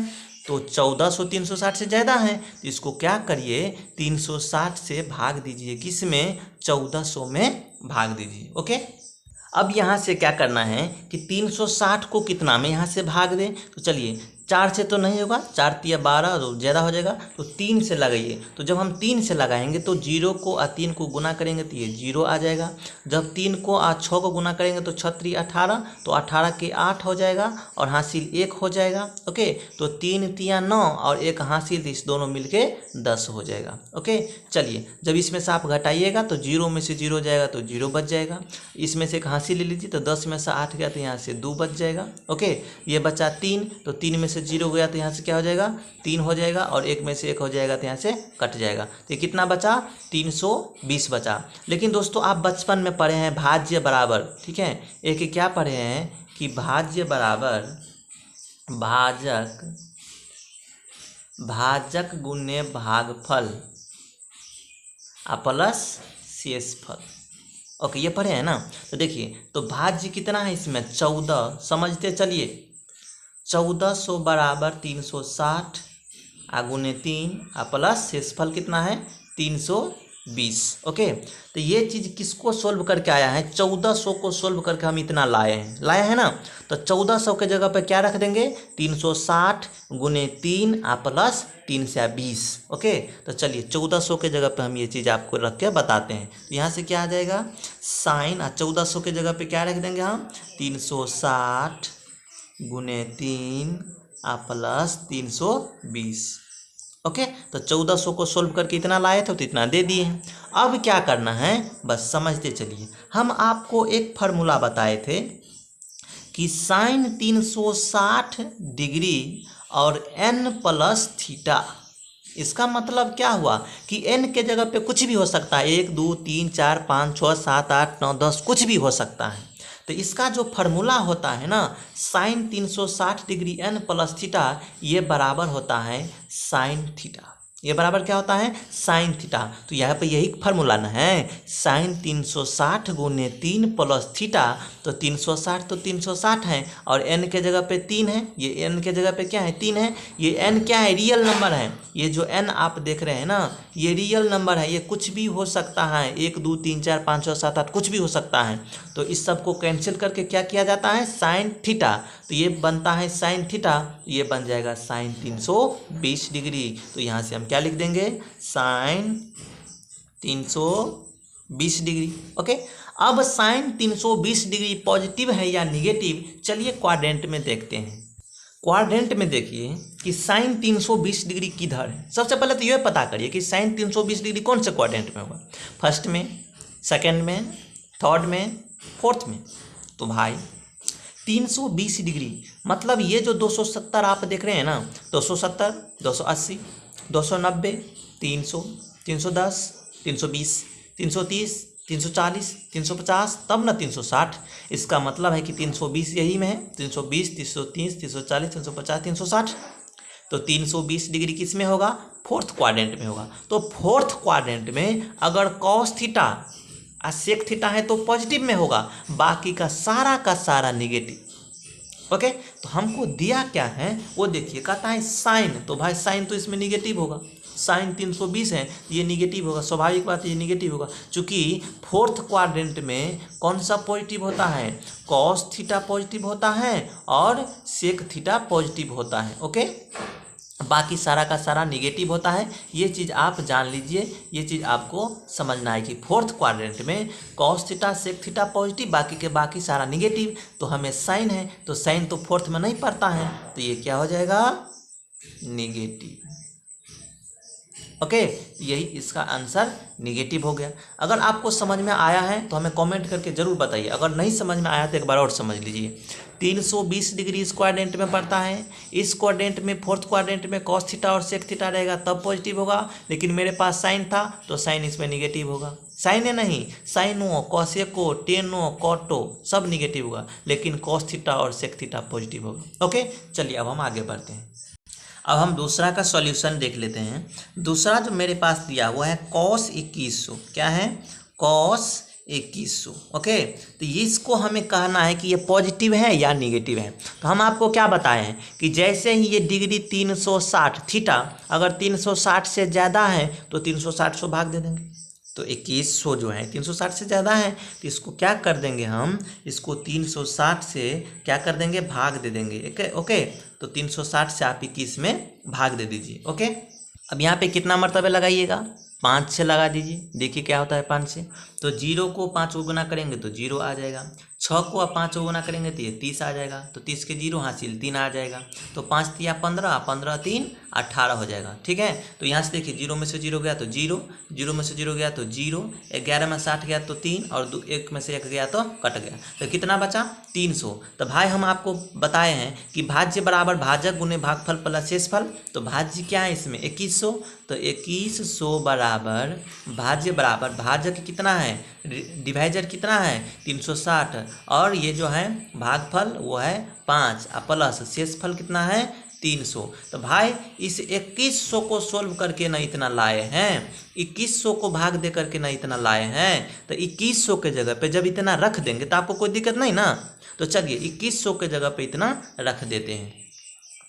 तो 1400 360 से ज़्यादा है तो इसको क्या करिए, 360 से भाग दीजिए, किस में, 1400 में भाग दीजिए। ओके, अब यहाँ से क्या करना है कि 360 को कितना में यहाँ से भाग दें। तो चलिए 4 से तो नहीं होगा, 4 तिया 12 तो ज़्यादा हो जाएगा, तो 3 से लगाइए। तो जब हम 3 से लगाएंगे तो 0 को 3 को गुना करेंगे तो ये 0 आ जाएगा। जब 3 को 6 को गुना करेंगे तो 6 3 18, तो 18 के 8 हो जाएगा और हासिल 1 हो जाएगा। ओके, तो 3 तिया 9 और 1 हासिल, इस दोनों मिलके 10 हो जाएगा। ओके चलिए, जब इसमें से आप घटाइएगा तो 0 में से 0 जाएगा तो 0 बच जाएगा। इसमें से एक हासिल ले लीजिए तो 10 में से 8 गया तो यहाँ से 2 बच जाएगा। ओके, ये बचा 3, तो 3 में से 0 गया तो यहाँ से क्या हो जाएगा, 3 हो जाएगा, और 1 में से 1 हो जाएगा तो यहाँ से कट जाएगा। तो ये कितना बचा, 320 बचा। लेकिन दोस्तों आप बचपन में पढ़े हैं भाज्य बराबर, ठीक है, एक क्या पढ़े हैं कि भाज्य बराबर भाजक गुणे भागफल प्लस शेषफल। ओके, ये पढ़े हैं ना। तो देखिए तो भाज्य कितना है इसमें, 14, समझते चलिए, 1400 बराबर 360 गुने 3 प्लस शेषफल कितना है, 320। ओके, तो ये चीज़ किसको सोल्व करके आया है, 1400 को सोल्व करके हम इतना लाए हैं ना। तो 1400 के जगह पे क्या रख देंगे, 360 गुने 3 प्लस 3 से 20। ओके, तो चलिए 1400 के जगह पे हम ये चीज़ आपको रख के बताते हैं। तो यहाँ से क्या आ जाएगा, साइन 1400 के जगह पे क्या रख देंगे हम, 360 गुने 3 प्लस 320। ओके, तो 1400 को सोल्व करके इतना लाए थे तो इतना दे दिए हैं। अब क्या करना है, बस समझते चलिए। हम आपको एक फार्मूला बताए थे कि साइन 360 डिग्री और n प्लस थीटा, इसका मतलब क्या हुआ कि n के जगह पे कुछ भी हो सकता है, 1 2 3 4 5 6 7 8 9 10 कुछ भी हो सकता है। तो इसका जो फार्मूला होता है ना, sine 360 degree n plus theta, ये बराबर होता है साइन थीटा। ये बराबर क्या होता है, साइन थीटा। तो यहाँ पे यही फार्मूला ना है, साइन 360 गुने 3 प्लस थीटा। तो 360 तो 360 है और n के जगह पे 3 है, ये n के जगह पे क्या है, 3 है। ये n क्या है, रियल नंबर है। ये जो n आप देख रहे हैं ना, ये रियल नंबर है, ये कुछ भी हो सकता है, 1 2 3 4 5 6 7 8 कुछ भी हो सकता है। तो इस सब को कैंसिल करके क्या किया जाता है, साइन थीटा। तो ये बनता है साइन थीटा, ये बन जाएगा साइन 320 डिग्री। तो यहाँ से हम क्या लिख देंगे, साइन 320 डिग्री। ओके, अब साइन 320 डिग्री पॉजिटिव है या निगेटिव, चलिए क्वाड्रेंट में देखते हैं। क्वाड्रेंट में देखिए कि साइन 320 डिग्री किधर है। सबसे पहले तो यह पता करिए कि साइन 320 डिग्री कौन से क्वाड्रेंट में होगा, फर्स्ट में, सेकंड में, थर्ड में, फोर्थ में। तो भाई 320 डिग्री मतलब ये जो 270 आप देख रहे हैं ना, 270, 280, 290, 300, 310, 320, 330, 340, 350, तब ना 360। इसका मतलब है कि 320 यही में है, 320, 330, 340, 350, 360। तो 320 डिग्री किस में होगा, फोर्थ क्वाड्रेंट में होगा। तो फोर्थ क्वाड्रेंट में अगर कॉस थीटा और सेक थीटा है तो पॉजिटिव में होगा, बाकी का सारा निगेटिव। ओके, तो हमको दिया क्या है वो देखिए, कहता है साइन, तो भाई साइन तो इसमें निगेटिव होगा, साइन 320 है, ये निगेटिव होगा, स्वाभाविक बात है ये निगेटिव होगा, क्योंकि फोर्थ क्वाड्रेंट में कौन सा पॉजिटिव होता है, कॉस थीटा पॉजिटिव होता है और सेक थीटा पॉजिटिव होता है। ओके, बाकी सारा का सारा निगेटिव होता है। ये चीज़ आप जान लीजिए, ये चीज़ आपको समझना है कि फोर्थ क्वाड्रेंट में cos theta sec theta positive, बाकी सारा निगेटिव। तो हमें साइन है, तो साइन तो फोर्थ में नहीं पड़ता है, तो ये क्या हो जाएगा, निगेटिव। ओके, यही इसका आंसर निगेटिव हो गया। अगर आपको समझ में आया है तो हमें कमेंट करके ज़रूर बताइए, अगर नहीं समझ में आया तो एक बार और समझ लीजिए। 320 डिग्री इस क्वाड्रेंट में पड़ता है, इस क्वाड्रेंट में फोर्थ क्वाड्रेंट में कॉस थीटा और सेक थीटा रहेगा तब पॉजिटिव होगा, लेकिन मेरे पास साइन था तो साइन इसमें निगेटिव होगा। साइन है नहीं, साइनो, कॉसेको, टेनो, कॉटो सब निगेटिव होगा, लेकिन कॉस थीटा और सेक थीटा पॉजिटिव होगा। ओके, चलिए अब हम आगे बढ़ते हैं। अब हम दूसरा का सॉल्यूशन देख लेते हैं। दूसरा जो मेरे पास दिया हुआ है कॉस 2100, क्या है, कॉस 2100। ओके, तो इसको हमें कहना है कि ये पॉजिटिव है या निगेटिव है। तो हम आपको क्या बताए हैं कि जैसे ही ये डिग्री 360 थीटा अगर 360 से ज़्यादा है तो 360 से भाग दे देंगे। तो 2100 जो है 360 से ज़्यादा है, तो इसको क्या कर देंगे हम, इसको 360 से क्या कर देंगे, भाग दे देंगे। ओके, तो 360 से आप 21 में भाग दे दीजिए। ओके, अब यहाँ पे कितना मरतबे लगाइएगा, 5 से लगा दीजिए, देखिए क्या होता है 5 से। तो 0 को 5 को गुना करेंगे तो 0 आ जाएगा, 6 को आप 5 को गुना करेंगे तो ये 30 आ जाएगा, तो 30 के 0 हासिल 3 आ जाएगा, तो 5 तिया 15, 15 3 18 हो जाएगा। ठीक है, तो यहाँ से देखिए 0 में से 0 गया तो 0, 0 में से 0 गया तो 0, 11 में 60 गया तो 3 और 1 में से 1 गया तो कट गया, तो कितना बचा 300। तो भाई हम आपको बताए हैं कि भाज्य बराबर भाजक गुने भागफल प्लस शेषफल। तो भाज्य क्या है इसमें 2100, तो 2100 बराबर भाज्य बराबर भाजक कितना है, डिवाइजर कितना है 360, और ये जो है भागफल वो है 5 प्लस शेषफल कितना है 300। तो भाई इस 2100 को सोल्व करके ना इतना लाए हैं, 2100 को भाग दे करके ना इतना लाए हैं, तो 2100 के जगह पे जब इतना रख देंगे तो आपको कोई दिक्कत नहीं ना। तो चलिए 2100 के जगह पे इतना रख देते हैं।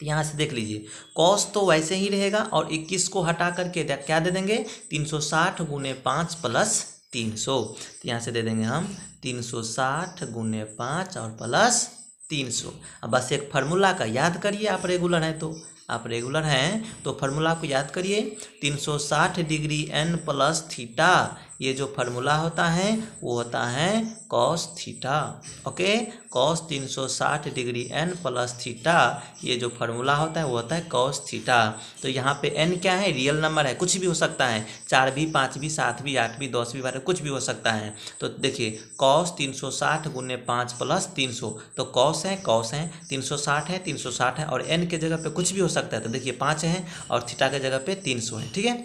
तो यहाँ से देख लीजिए कॉस तो वैसे ही रहेगा और 21 को हटा करके क्या दे देंगे 360 गुने 5 प्लस 300। तो यहाँ से दे देंगे हम 360 गुने 5 और प्लस 300। अब बस एक फार्मूला का याद करिए, आप रेगुलर हैं तो फार्मूला को याद करिए, 360 डिग्री n प्लस थीटा, ये जो फार्मूला होता है वो होता है cos theta. Okay, cos 360 degree n plus theta, ये जो फार्मूला होता है वो होता है कॉस थीटा। तो यहाँ पे n क्या है, रियल नंबर है, कुछ भी हो सकता है, 4 भी 5 भी 7 भी 8 भी 10 भी 12 कुछ भी हो सकता है। तो देखिए कॉस 360 गुने 5 प्लस 300, तो कॉस है 360 है और n के जगह पे कुछ भी हो सकता है। तो देखिए 5 है और थीटा के जगह पे 300 है। ठीक है,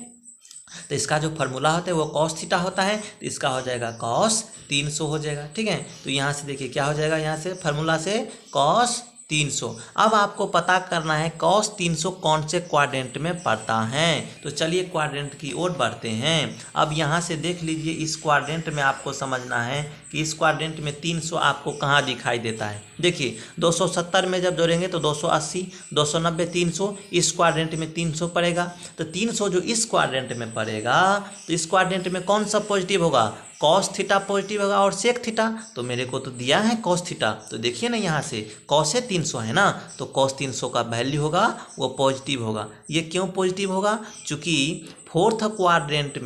तो इसका जो फार्मूला होता है वो कॉस थीटा होता है, तो इसका हो जाएगा कॉस 300 हो जाएगा। ठीक है, तो यहाँ से देखिए क्या हो जाएगा, यहाँ से फार्मूला से कॉस 300। अब आपको पता करना है कॉस 300 कौन से क्वाड्रेंट में पड़ता है। तो चलिए क्वाड्रेंट की ओर बढ़ते हैं। अब यहाँ से देख लीजिए इस क्वाड्रेंट में आपको समझना है कि इस क्वाड्रेंट में 300 आपको कहाँ दिखाई देता है। देखिए 270 में जब जोड़ेंगे तो 280, 290, 300, इस क्वाड्रेंट में 300 पड़ेगा। तो 300 जो इस क्वाड्रेंट में पड़ेगा तो इस क्वाड्रेंट में कौन सा पॉजिटिव होगा, कॉस थीटा पॉजिटिव होगा और सेक थीटा, तो मेरे को तो दिया है कॉस थीटा, तो देखिए ना यहाँ से कॉस है 300 है ना, तो cos 300 का वैल्यू होगा वो पॉजिटिव होगा। ये क्यों पॉजिटिव होगा? चूँकि फोर्थ क्वाड्रेंट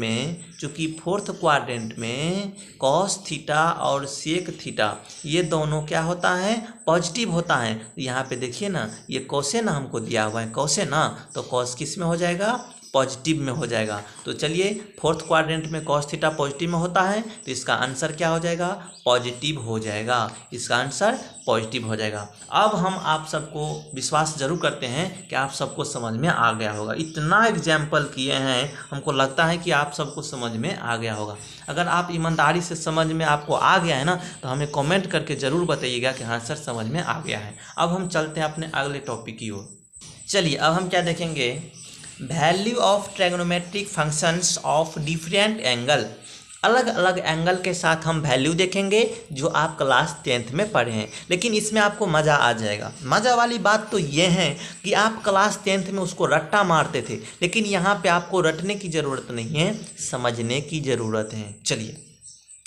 में कॉस थीटा और सेक थीटा ये दोनों क्या होता है? पॉजिटिव होता है। यहाँ पे देखिए ना, ये कोसेन हमको दिया हुआ है, कोसेन ना, तो कॉस किस में हो जाएगा? पॉजिटिव में हो जाएगा। तो चलिए, फोर्थ क्वाड्रेंट में कॉस थीटा पॉजिटिव में होता है, तो इसका आंसर क्या हो जाएगा? पॉजिटिव हो जाएगा। इसका आंसर पॉजिटिव हो जाएगा। अब हम आप सबको विश्वास जरूर करते हैं कि आप सबको समझ में आ गया होगा। इतना एग्जाम्पल किए हैं, हमको लगता है कि आप सबको समझ में आ गया होगा। अगर आप ईमानदारी से समझ में आपको आ गया है ना, तो हमें कमेंट करके ज़रूर बताइएगा कि हाँ सर समझ में आ गया है। अब हम चलते हैं अपने अगले टॉपिक की ओर। चलिए, अब हम क्या देखेंगे? Value of trigonometric functions of different angle. अलग अलग एंगल के साथ हम वैल्यू देखेंगे जो आप क्लास 10th में पढ़े हैं, लेकिन इसमें आपको मज़ा आ जाएगा। मज़ा वाली बात तो ये है कि आप क्लास 10th में उसको रट्टा मारते थे, लेकिन यहाँ पे आपको रटने की ज़रूरत नहीं है, समझने की ज़रूरत है। चलिए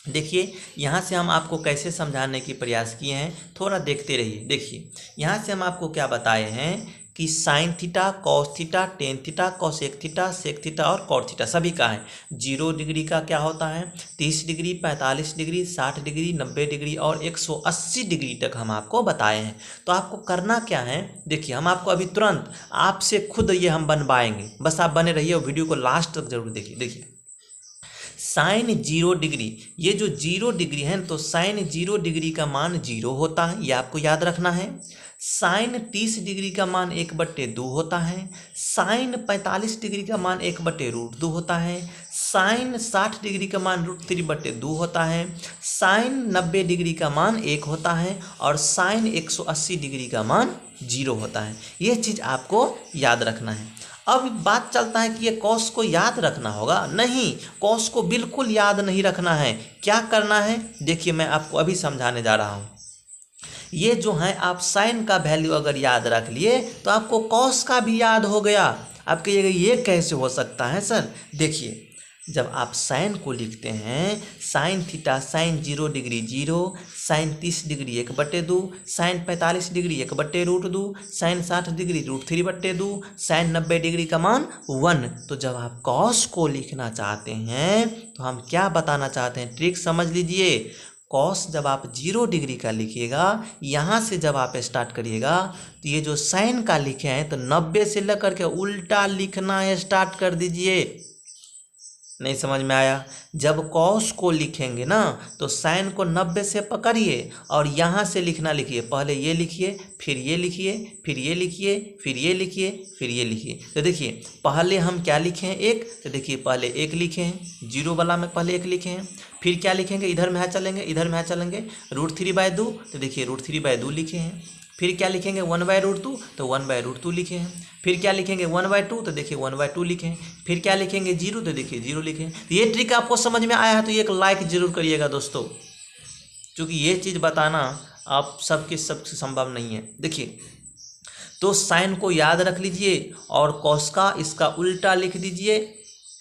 देखिए, यहाँ से हम आपको कैसे समझाने की प्रयास किए हैं, थोड़ा देखते रहिए। देखिए, यहाँ से हम आपको क्या बताए हैं कि sine theta, cos theta, tan theta, cosec theta, sec theta और कॉट थीटा सभी का है। 0 डिग्री का क्या होता है? 30 डिग्री, 45 डिग्री, 60 डिग्री, 90 डिग्री और 180 डिग्री तक हम आपको बताए हैं। तो आपको करना क्या है? देखिए, हम आपको अभी तुरंत आपसे खुद ये हम बनवाएंगे, बस आप बने रहिए और वीडियो को लास्ट तक जरूर देखिए। देखिए, साइन 0 डिग्री, ये जो 0 डिग्री है तो साइन 0 डिग्री का मान 0 होता है, ये आपको याद रखना है। साइन 30 डिग्री का मान 1/2 होता है। साइन 45 डिग्री का मान 1/√2 होता है। साइन 60 डिग्री का मान √3/2 होता है। साइन 90 डिग्री का मान 1 होता है और साइन 180 डिग्री का मान 0 होता है। ये चीज़ आपको याद रखना है। अब बात चलता है कि ये कॉस को याद रखना होगा। नहीं, कॉस को बिल्कुल याद नहीं रखना है। क्या करना है? देखिए, मैं आपको अभी समझाने जा रहा हूँ। ये जो है, आप साइन का वैल्यू अगर याद रख लिए तो आपको कॉस का भी याद हो गया। आप कहिएगा ये कैसे हो सकता है सर? देखिए, जब आप साइन को लिखते हैं, sine theta sine 0 degree 0, sine 30 degree 1/2, sine 45 degree 1/√2, sine 60 degree √3/2, sine 90 degree का मान 1। तो जब आप कॉस को लिखना चाहते हैं तो हम क्या बताना चाहते हैं? ट्रिक समझ लीजिए। कॉस जब आप 0 डिग्री का लिखिएगा, यहाँ से जब आप स्टार्ट करिएगा तो ये जो साइन का लिखे हैं तो 90 से लेकर के उल्टा लिखना स्टार्ट कर दीजिए। नहीं समझ में आया? जब कॉस को लिखेंगे ना तो साइन को 90 से पकड़िए और यहाँ से लिखना लिखिए। पहले ये लिखिए, फिर ये लिखिए, फिर ये लिखिए, फिर ये लिखिए, फिर ये लिखिए। तो देखिए, पहले हम क्या लिखे हैं? 1। तो देखिए, पहले 1 लिखे हैं, 0 वाला में पहले 1 लिखे हैं। फिर क्या लिखेंगे? इधर में चलेंगे, इधर में चलेंगे, √3/2। तो देखिए, √3/2 लिखे हैं। फिर क्या लिखेंगे? 1/√2, तो 1/√2 लिखे हैं। फिर क्या लिखेंगे? 1/2, तो देखिए 1/2 लिखे हैं। फिर क्या लिखेंगे? 0, तो देखिए 0 लिखे हैं। तो ये ट्रिक आपको समझ में आया है तो एक लाइक जरूर करिएगा दोस्तों, क्योंकि ये चीज़ बताना आप सबके सबसे संभव नहीं है। देखिए, तो साइन को याद रख लीजिए और कॉस का इसका उल्टा लिख दीजिए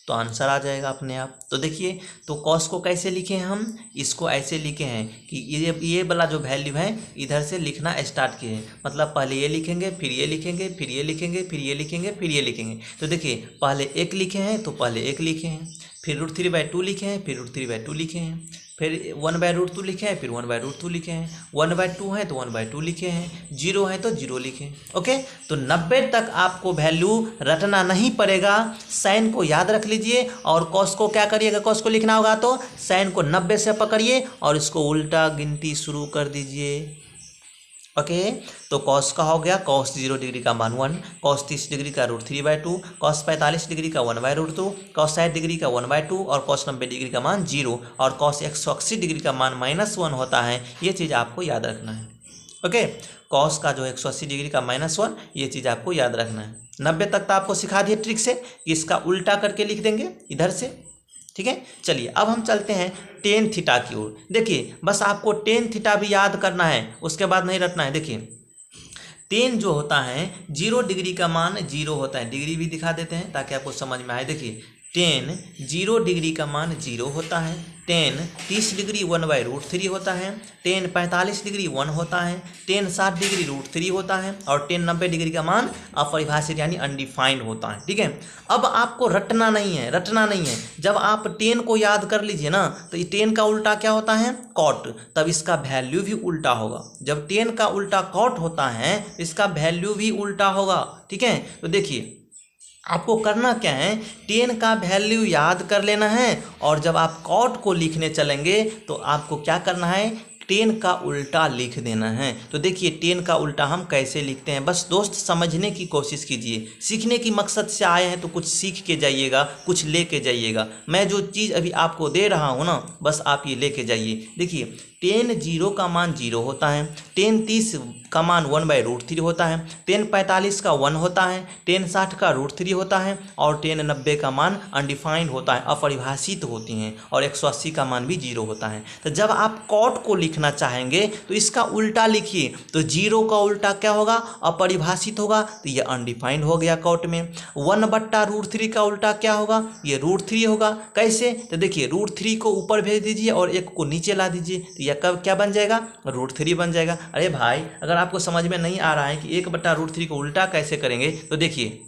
तो आंसर आ जाएगा अपने आप। तो देखिए, तो कॉस को कैसे लिखे हैं हम? इसको ऐसे लिखे हैं कि ये वाला जो वैल्यू है इधर से लिखना स्टार्ट किए हैं। मतलब पहले ये लिखेंगे, फिर ये लिखेंगे, फिर ये लिखेंगे, फिर ये लिखेंगे, फिर ये लिखेंगे। तो देखिए, पहले 1 लिखे हैं तो पहले 1 लिखे हैं, फिर √3/2 लिखे हैं, फिर √3/2 लिखे हैं, फिर 1/√2 लिखे हैं, फिर 1/√2 लिखे हैं, 1/2 है तो 1/2 लिखे हैं, 0 है तो 0 लिखे हैं। ओके, तो 90 तक आपको वैल्यू रटना नहीं पड़ेगा। साइन को याद रख लीजिए और कॉस को क्या करिएगा? कॉस को लिखना होगा तो साइन को 90 से पकड़िए और इसको उल्टा गिनती शुरू कर दीजिए। ओके, तो कॉस का हो गया, कॉस 0 डिग्री का मान 1, कॉस 30 डिग्री का √3/2, कॉस 45 डिग्री का 1/√2, कॉस 60 डिग्री का 1/2 और कॉस 90 डिग्री का मान 0 और कॉस 180 डिग्री का मान -1 होता है। ये चीज़ आपको याद रखना है। ओके, कॉस का जो 180 डिग्री का -1, ये चीज़ आपको याद रखना है। 90 तक तो आपको सिखा दिए ट्रिक से कि इसका उल्टा करके लिख देंगे इधर से। ठीक है, चलिए अब हम चलते हैं टेन थीटा की ओर। देखिए, बस आपको टेन थीटा भी याद करना है, उसके बाद नहीं रटना है। देखिए, टेन जो होता है 0 डिग्री का मान 0 होता है। डिग्री भी दिखा देते हैं ताकि आपको समझ में आए। देखिए, टेन 0 डिग्री का मान 0 होता है, टेन 30 डिग्री 1/√3 होता है, टेन 45 डिग्री 1 होता है, टेन 60 डिग्री √3 होता है और टेन 90 डिग्री का मान अपरिभाषित यानी अनडिफाइंड होता है। ठीक है, अब आपको रटना नहीं है। जब आप टेन को याद कर लीजिए ना, तो ये टेन का उल्टा क्या होता है? कॉट, तब इसका वैल्यू भी उल्टा होगा। जब टेन का उल्टा कॉट होता है, इसका वैल्यू भी उल्टा होगा। ठीक है, तो देखिए आपको करना क्या है, टेन का वैल्यू याद कर लेना है और जब आप कॉट को लिखने चलेंगे तो आपको क्या करना है, टेन का उल्टा लिख देना है। तो देखिए टेन का उल्टा हम कैसे लिखते हैं, बस दोस्त समझने की कोशिश कीजिए। सीखने की मकसद से आए हैं तो कुछ सीख के जाइएगा, कुछ लेके जाइएगा। मैं जो चीज़ अभी आपको दे रहा हूँ ना, बस आप ये लेके जाइए। देखिए टेन 0 का मान 0 होता है, टेन 30 का मान 1/√3 होता है, टेन 45 का 1 होता है, टेन 60 का √3 होता है और टेन 90 का मान अनडिफाइंड होता है, अपरिभाषित होती हैं और 180 का मान भी 0 होता है। तो जब आप कॉट को लिखना चाहेंगे तो इसका उल्टा लिखिए। तो 0 का उल्टा क्या होगा? अपरिभाषित होगा, तो ये अनडिफाइंड हो गया कॉट में। 1/√3 का उल्टा क्या होगा? ये √3 होगा। कैसे? तो देखिए √3 को ऊपर भेज दीजिए और 1 को नीचे ला दीजिए, तो यह कब क्या बन जाएगा? √3 बन जाएगा। अरे भाई अगर आपको समझ में नहीं आ रहा है कि 1/√3 को उल्टा कैसे करेंगे, तो देखिए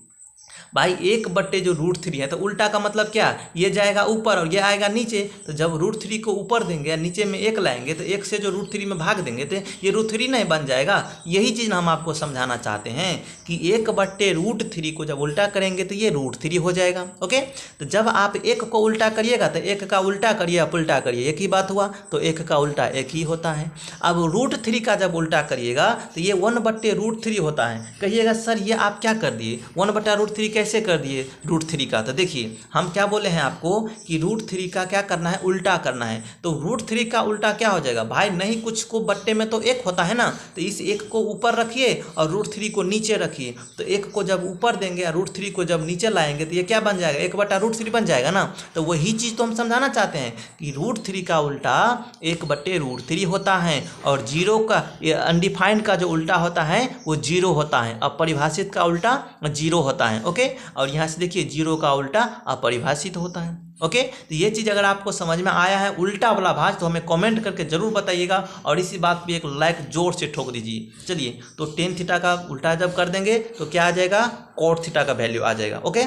भाई 1/√3 है तो उल्टा का मतलब क्या? ये जाएगा ऊपर और ये आएगा नीचे। तो जब √3 को ऊपर देंगे या नीचे में 1 लाएंगे तो 1 से जो √3 में भाग देंगे तो ये √3 नहीं बन जाएगा। यही चीज़ हम आपको समझाना चाहते हैं कि 1/√3 को जब उल्टा करेंगे तो ये √3 हो जाएगा। ओके, तो जब आप 1 को उल्टा करिएगा तो 1 का उल्टा करिए आप उल्टा करिए, एक ही बात हुआ। तो 1 का उल्टा 1 ही होता है। अब √3 का जब उल्टा करिएगा तो ये 1/√3 होता है। कहिएगा सर ये आप क्या कर दिए, 1/√3 कैसे कर दिए √3 का? तो देखिए हम क्या बोले हैं आपको कि √3 का क्या करना है? उल्टा करना है। तो √3 का उल्टा क्या हो जाएगा? भाई नहीं, कुछ को बट्टे में तो 1 होता है ना, तो इस 1 को ऊपर रखिए और √3 को नीचे रखिए। तो 1 को जब ऊपर देंगे और √3 को जब नीचे लाएंगे तो ये क्या बन जाएगा? 1/√3 बन जाएगा ना। तो वही चीज़ तो हम समझाना चाहते हैं कि √3 का उल्टा 1/√3 होता है और 0 का अनडिफाइंड का जो उल्टा होता है वो 0 होता है, अपरिभाषित का उल्टा 0 होता है। ओके, और यहाँ से देखिए 0 का उल्टा अपरिभाषित होता है। ओके, तो ये चीज़ अगर आपको समझ में आया है उल्टा वाला भाज तो हमें कमेंट करके जरूर बताइएगा और इसी बात पे एक लाइक जोर से ठोक दीजिए। चलिए, तो टेन थीटा का उल्टा जब कर देंगे तो क्या आ जाएगा? कॉट थीटा का वैल्यू आ जाएगा। ओके,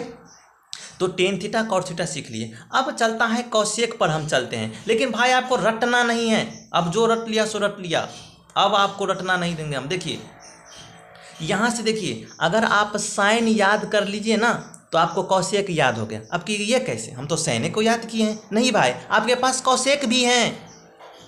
तो टेन थीटा कॉट थीटा सीख लिए। अब चलता है कॉसेक पर हम चलते हैं, लेकिन भाई आपको रटना नहीं है। अब जो रट लिया सो रट लिया, अब आपको रटना नहीं देंगे हम। देखिए यहाँ से देखिए, अगर आप साइन याद कर लीजिए ना तो आपको कॉसेक याद हो गया। अब कि ये कैसे? हम तो साइन को याद किए हैं। नहीं भाई, आपके पास कॉसेक भी हैं,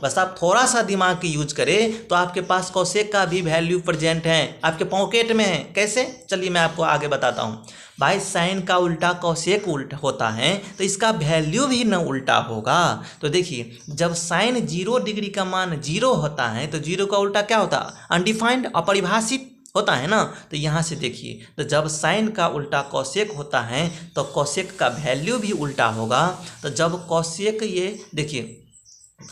बस आप थोड़ा सा दिमाग की यूज करें तो आपके पास कॉसेक का भी वैल्यू प्रेजेंट है, आपके पॉकेट में है। कैसे? चलिए मैं आपको आगे बताता हूँ। भाई साइन का उल्टा कॉसेक उल्टा होता है तो इसका वैल्यू भी न उल्टा होगा। तो देखिए जब साइन 0 डिग्री का मान 0 होता है तो 0 का उल्टा क्या होता है? अनडिफाइंड, अपरिभाषित होता है ना। तो यहाँ से देखिए, तो जब साइन का उल्टा कॉसेक होता है तो कॉसेक का वैल्यू भी उल्टा होगा। तो जब कॉसेक, ये देखिए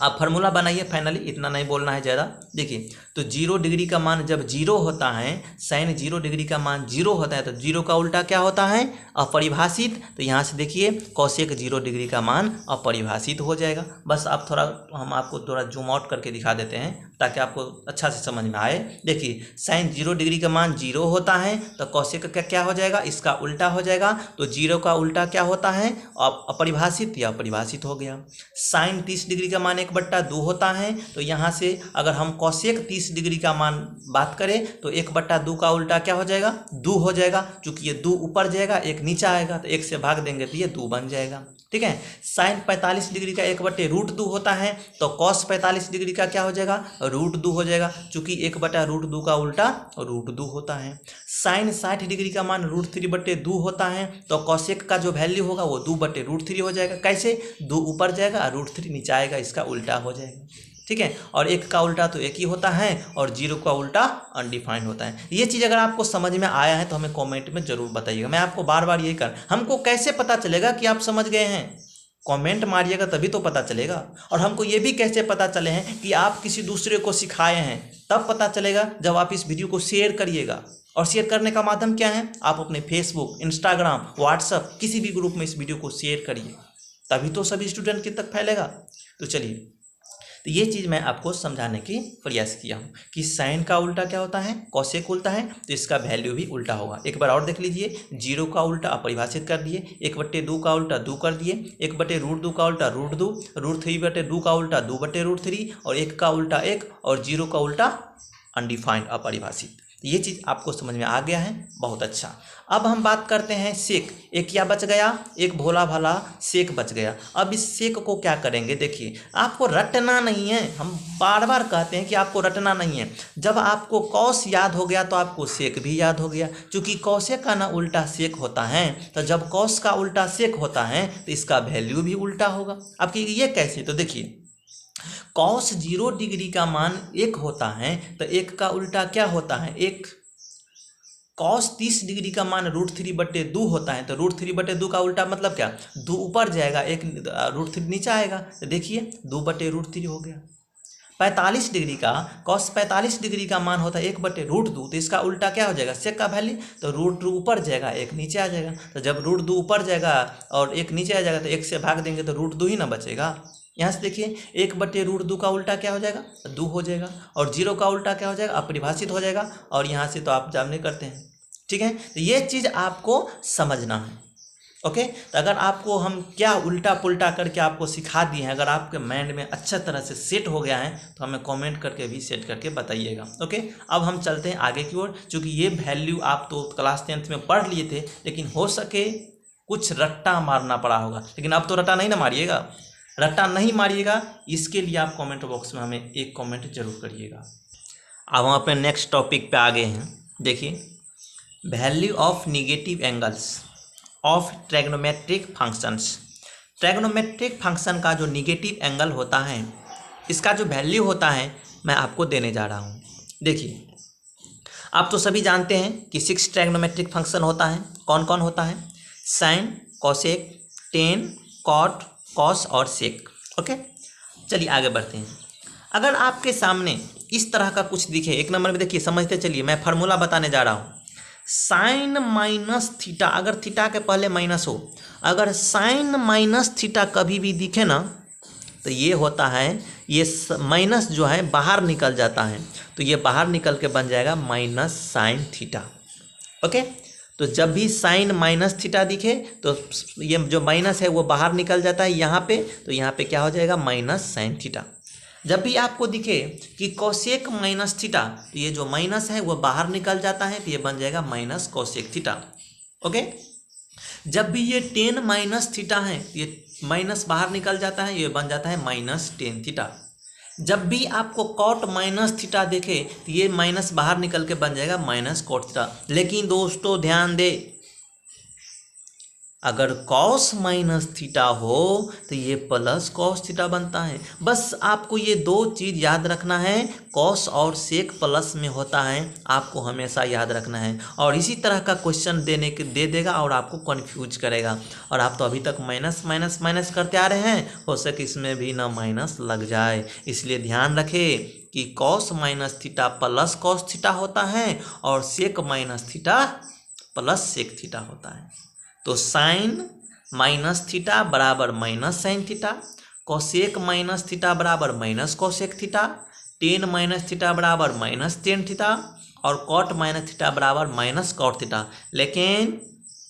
आप फार्मूला बनाइए फाइनली, इतना नहीं बोलना है ज़्यादा। देखिए तो 0 डिग्री का मान जब 0 होता है, साइन 0 डिग्री का मान 0 होता है तो 0 का उल्टा क्या होता है? अपरिभाषित। तो यहाँ से देखिए कॉसेक 0 डिग्री का मान अपरिभाषित हो जाएगा। बस आप थोड़ा, हम आपको थोड़ा जूम आउट करके दिखा देते हैं ताकि आपको अच्छा से समझ में आए। देखिए साइन 0 डिग्री का मान 0 होता है तो कॉसेक का क्या हो जाएगा? इसका उल्टा हो जाएगा। तो 0 का उल्टा क्या होता है? अपरिभाषित या अपरिभाषित हो गया। साइन 30 डिग्री का मान 1/2 होता है तो यहाँ से अगर हम कॉसेक 30 डिग्री का मान बात करें तो 1/2 का उल्टा क्या हो जाएगा? 2 हो जाएगा। चूंकि ये 2 ऊपर जाएगा 1 नीचे आएगा तो 1 से भाग देंगे तो ये 2 बन जाएगा। ठीक है, साइन 45 डिग्री का 1/√2 होता है तो कॉस 45 डिग्री का क्या हो जाएगा? √2 हो जाएगा। चूंकि 1/√2 का उल्टा √2 होता है। साइन 60 डिग्री का मान √3/2 होता है तो कॉसेक का जो वैल्यू होगा वो 2/√3 हो जाएगा। कैसे? 2 ऊपर जाएगा √3 नीचे आएगा, इसका उल्टा हो जाएगा। ठीक है, और 1 का उल्टा तो 1 ही होता है और 0 का उल्टा अनडिफाइंड होता है। ये चीज़ अगर आपको समझ में आया है तो हमें कमेंट में ज़रूर बताइएगा। मैं आपको बार बार यही हमको कैसे पता चलेगा कि आप समझ गए हैं? कमेंट मारिएगा तभी तो पता चलेगा। और हमको ये भी कैसे पता चले हैं कि आप किसी दूसरे को सिखाए हैं, तब पता चलेगा जब आप इस वीडियो को शेयर करिएगा। और शेयर करने का माध्यम क्या है, आप अपने फेसबुक, इंस्टाग्राम, व्हाट्सएप किसी भी ग्रुप में इस वीडियो को शेयर करिए, तभी तो सभी स्टूडेंट के तक फैलेगा। तो चलिए, तो ये चीज़ मैं आपको समझाने की प्रयास किया हूँ कि साइन का उल्टा क्या होता है, कॉसेक उल्टा है, तो इसका वैल्यू भी उल्टा होगा। एक बार और देख लीजिए, 0 का उल्टा आप परिभाषित कर दिए, 1/2 का उल्टा 2 कर दिए, 1/√2 का उल्टा √2, √3/2 का उल्टा 2/√3, और 1 का उल्टा 1, और 0 का उल्टा अनडिफाइंड, अपरिभाषित। ये चीज़ आपको समझ में आ गया है, बहुत अच्छा। अब हम बात करते हैं सेक। एक क्या बच गया, एक भोला भाला सेक बच गया। अब इस सेक को क्या करेंगे, देखिए आपको रटना नहीं है, हम बार बार कहते हैं कि आपको रटना नहीं है। जब आपको कॉस याद हो गया तो आपको सेक भी याद हो गया, क्योंकि कॉसे का ना उल्टा सेक होता है, तो जब कॉस का उल्टा सेक होता है तो इसका वैल्यू भी उल्टा होगा। अब ये कैसे, तो देखिए कॉस 0 डिग्री का मान 1 होता है, तो 1 का उल्टा क्या होता है, 1। कॉस 30 डिग्री का मान √3/2 होता है, तो √3/2 का उल्टा मतलब क्या, 2 ऊपर जाएगा, 1 √3 नीचे आएगा, तो देखिए 2/√3 हो गया। 45 डिग्री का कॉस 45 डिग्री का मान होता है 1/√2, तो इसका उल्टा क्या हो जाएगा, सेक का वैल्यू, तो √2 ऊपर जाएगा, 1 नीचे आ जाएगा। तो जब √2 ऊपर जाएगा और 1 नीचे आ जाएगा तो 1 से भाग देंगे तो √2 ही ना बचेगा। यहाँ से देखिए 1/√2 का उल्टा क्या हो जाएगा, 2 हो जाएगा, और 0 का उल्टा क्या हो जाएगा, अपरिभाषित हो जाएगा, और यहाँ से तो आप जानने करते हैं, ठीक है। तो ये चीज़ आपको समझना है, ओके। तो अगर आपको हम क्या उल्टा पुल्टा करके आपको सिखा दिए हैं, अगर आपके माइंड में अच्छा तरह से सेट हो गया है तो हमें कमेंट करके भी सेट करके बताइएगा, ओके। अब हम चलते हैं आगे की ओर, क्योंकि ये वैल्यू आप तो क्लास 10th में पढ़ लिए थे, लेकिन हो सके कुछ रट्टा मारना पड़ा होगा, लेकिन अब तो रट्टा नहीं ना मारिएगा, रट्टा नहीं मारिएगा, इसके लिए आप कमेंट बॉक्स में हमें एक कमेंट जरूर करिएगा। अब हम अपने नेक्स्ट टॉपिक पे आ गए हैं। देखिए value of negative angles of trigonometric functions. Trigonometric function का जो निगेटिव एंगल होता है, इसका जो वैल्यू होता है मैं आपको देने जा रहा हूँ। देखिए आप तो सभी जानते हैं कि 6 ट्रैग्नोमेट्रिक फंक्शन होता है। कौन कौन होता है, sine, cosec, tan, cot, cos और सेक, ओके। चलिए आगे बढ़ते हैं। अगर आपके सामने इस तरह का कुछ दिखे, एक नंबर में देखिए, समझते चलिए, मैं फार्मूला बताने जा रहा हूँ। साइन माइनस थीटा, अगर थीटा के पहले माइनस हो, अगर साइन माइनस थीटा कभी भी दिखे ना, तो ये होता है, ये माइनस जो है बाहर निकल जाता है, तो ये बाहर निकल के बन जाएगा माइनस साइन थीटा, ओके। तो जब भी साइन माइनस थीटा दिखे तो ये जो माइनस है वो बाहर निकल जाता है यहाँ पे, तो यहाँ पे क्या हो जाएगा, माइनस साइन थीटा। जब भी आपको दिखे कि कोसेक माइनस थीटा, तो ये जो माइनस है वो बाहर निकल जाता है, तो ये बन जाएगा माइनस कोसेक थीटा, ओके। जब भी ये टेन माइनस थीटा है, ये माइनस बाहर निकल जाता है, ये बन जाता है माइनस टेन थीटा। जब भी आपको कॉट माइनस थीटा देखे तो ये माइनस बाहर निकल के बन जाएगा माइनस कॉट थीटा। लेकिन दोस्तों ध्यान दे, अगर कॉस माइनस थीटा हो तो ये प्लस कॉस थीटा बनता है। बस आपको ये दो चीज़ याद रखना है, कॉस और सेक प्लस में होता है, आपको हमेशा याद रखना है। और इसी तरह का क्वेश्चन दे देगा और आपको कन्फ्यूज करेगा। और आप तो अभी तक माइनस माइनस माइनस करते आ रहे हैं, हो सके इसमें भी ना माइनस लग जाए, इसलिए ध्यान रखें कि cos minus theta plus cos theta होता है और sec minus theta plus sec theta होता है। तो साइन माइनस थीटा बराबर minus sine theta, cosec minus theta बराबर minus cosec theta, tan minus theta बराबर माइनस टेन थीटा, और कॉट माइनस थीटा बराबर माइनस कॉट थीटा। लेकिन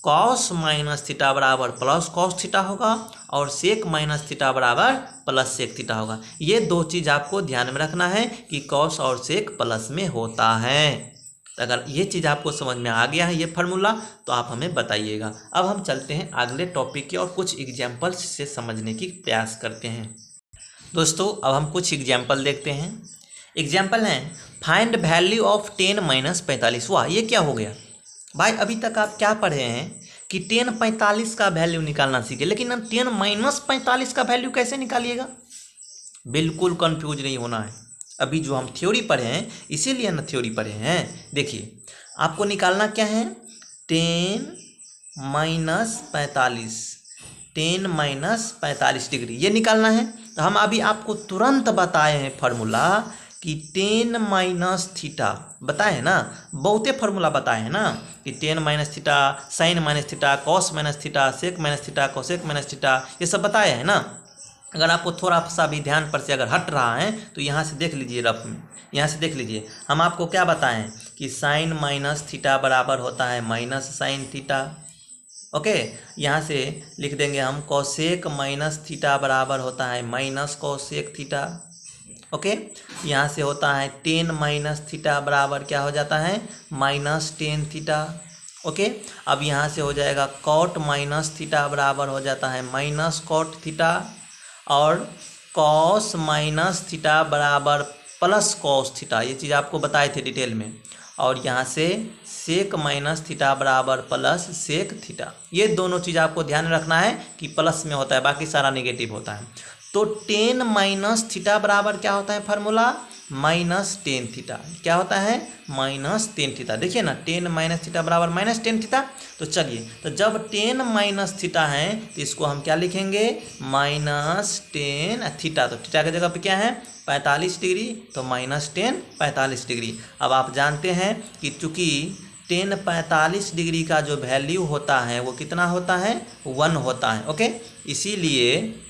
कॉस माइनस थीटा बराबर प्लस कॉस थीटा होगा और सेक माइनस थीटा बराबर प्लस सेक थीटा होगा। ये दो चीज़ आपको ध्यान में रखना है कि कॉस और सेक प्लस में होता है। अगर ये चीज़ आपको समझ में आ गया है ये फार्मूला, तो आप हमें बताइएगा। अब हम चलते हैं अगले टॉपिक के और कुछ एग्जाम्पल्स से समझने की प्रयास करते हैं। दोस्तों अब हम कुछ एग्जाम्पल देखते हैं। एग्जाम्पल हैं, फाइंड वैल्यू ऑफ 10 माइनस 45। वाह, ये क्या हो गया भाई, अभी तक आप क्या पढ़े हैं कि 10 45 का वैल्यू निकालना सीखे, लेकिन हम 10 माइनस 45 का वैल्यू कैसे निकालिएगा। बिल्कुल कंफ्यूज नहीं होना है। अभी जो हम थ्योरी पढ़े हैं, इसीलिए ना थ्योरी पढ़े हैं। देखिए आपको निकालना क्या है, 10 माइनस 45, 10 माइनस 45 डिग्री, ये निकालना है। तो हम अभी आपको तुरंत बताए हैं फार्मूला कि टेन माइनस थीटा बताए ना, बहुते फार्मूला बताए हैं ना कि tan minus theta, sine minus theta, cos minus theta, sec minus theta, cosec minus theta, ये सब बताए हैं ना। अगर आपको थोड़ा सा भी ध्यान पर से अगर हट रहा है तो यहाँ से देख लीजिए, रफ में यहाँ से देख लीजिए। हम आपको क्या बताएं कि साइन माइनस थीटा बराबर होता है माइनस साइन थीटा। ओके, यहाँ से लिख देंगे हम कोसेक माइनस थीटा बराबर होता है माइनस कोसेक थीटा। ओके, यहाँ से होता है टेन माइनस थीटा बराबर क्या हो जाता है माइनस टेन थीटा। ओके, अब यहाँ से हो जाएगा कॉट माइनस थीटा बराबर हो जाता है माइनस कॉट थीटा, और कॉस माइनस थीटा बराबर प्लस कॉस थीटा, ये चीज़ आपको बताए थे डिटेल में। और यहाँ से सेक माइनस थीटा बराबर प्लस सेक थीटा। ये दोनों चीज़ आपको ध्यान रखना है कि प्लस में होता है, बाकी सारा नेगेटिव होता है। तो टेन माइनस थीटा बराबर क्या होता है फार्मूला माइनस टेन थीटा। क्या होता है माइनस टेन थीटा। देखिए ना, टेन माइनस थीटा बराबर माइनस टेन थीटा। तो चलिए, तो जब टेन माइनस थीटा है तो इसको हम क्या लिखेंगे माइनस टेन थीटा। तो थीटा की जगह पे क्या है 45 डिग्री, तो माइनस टेन 45 डिग्री। अब आप जानते हैं कि चूँकि टेन 45 डिग्री का जो वैल्यू होता है वो कितना होता है 1 होता है। ओके, इसीलिए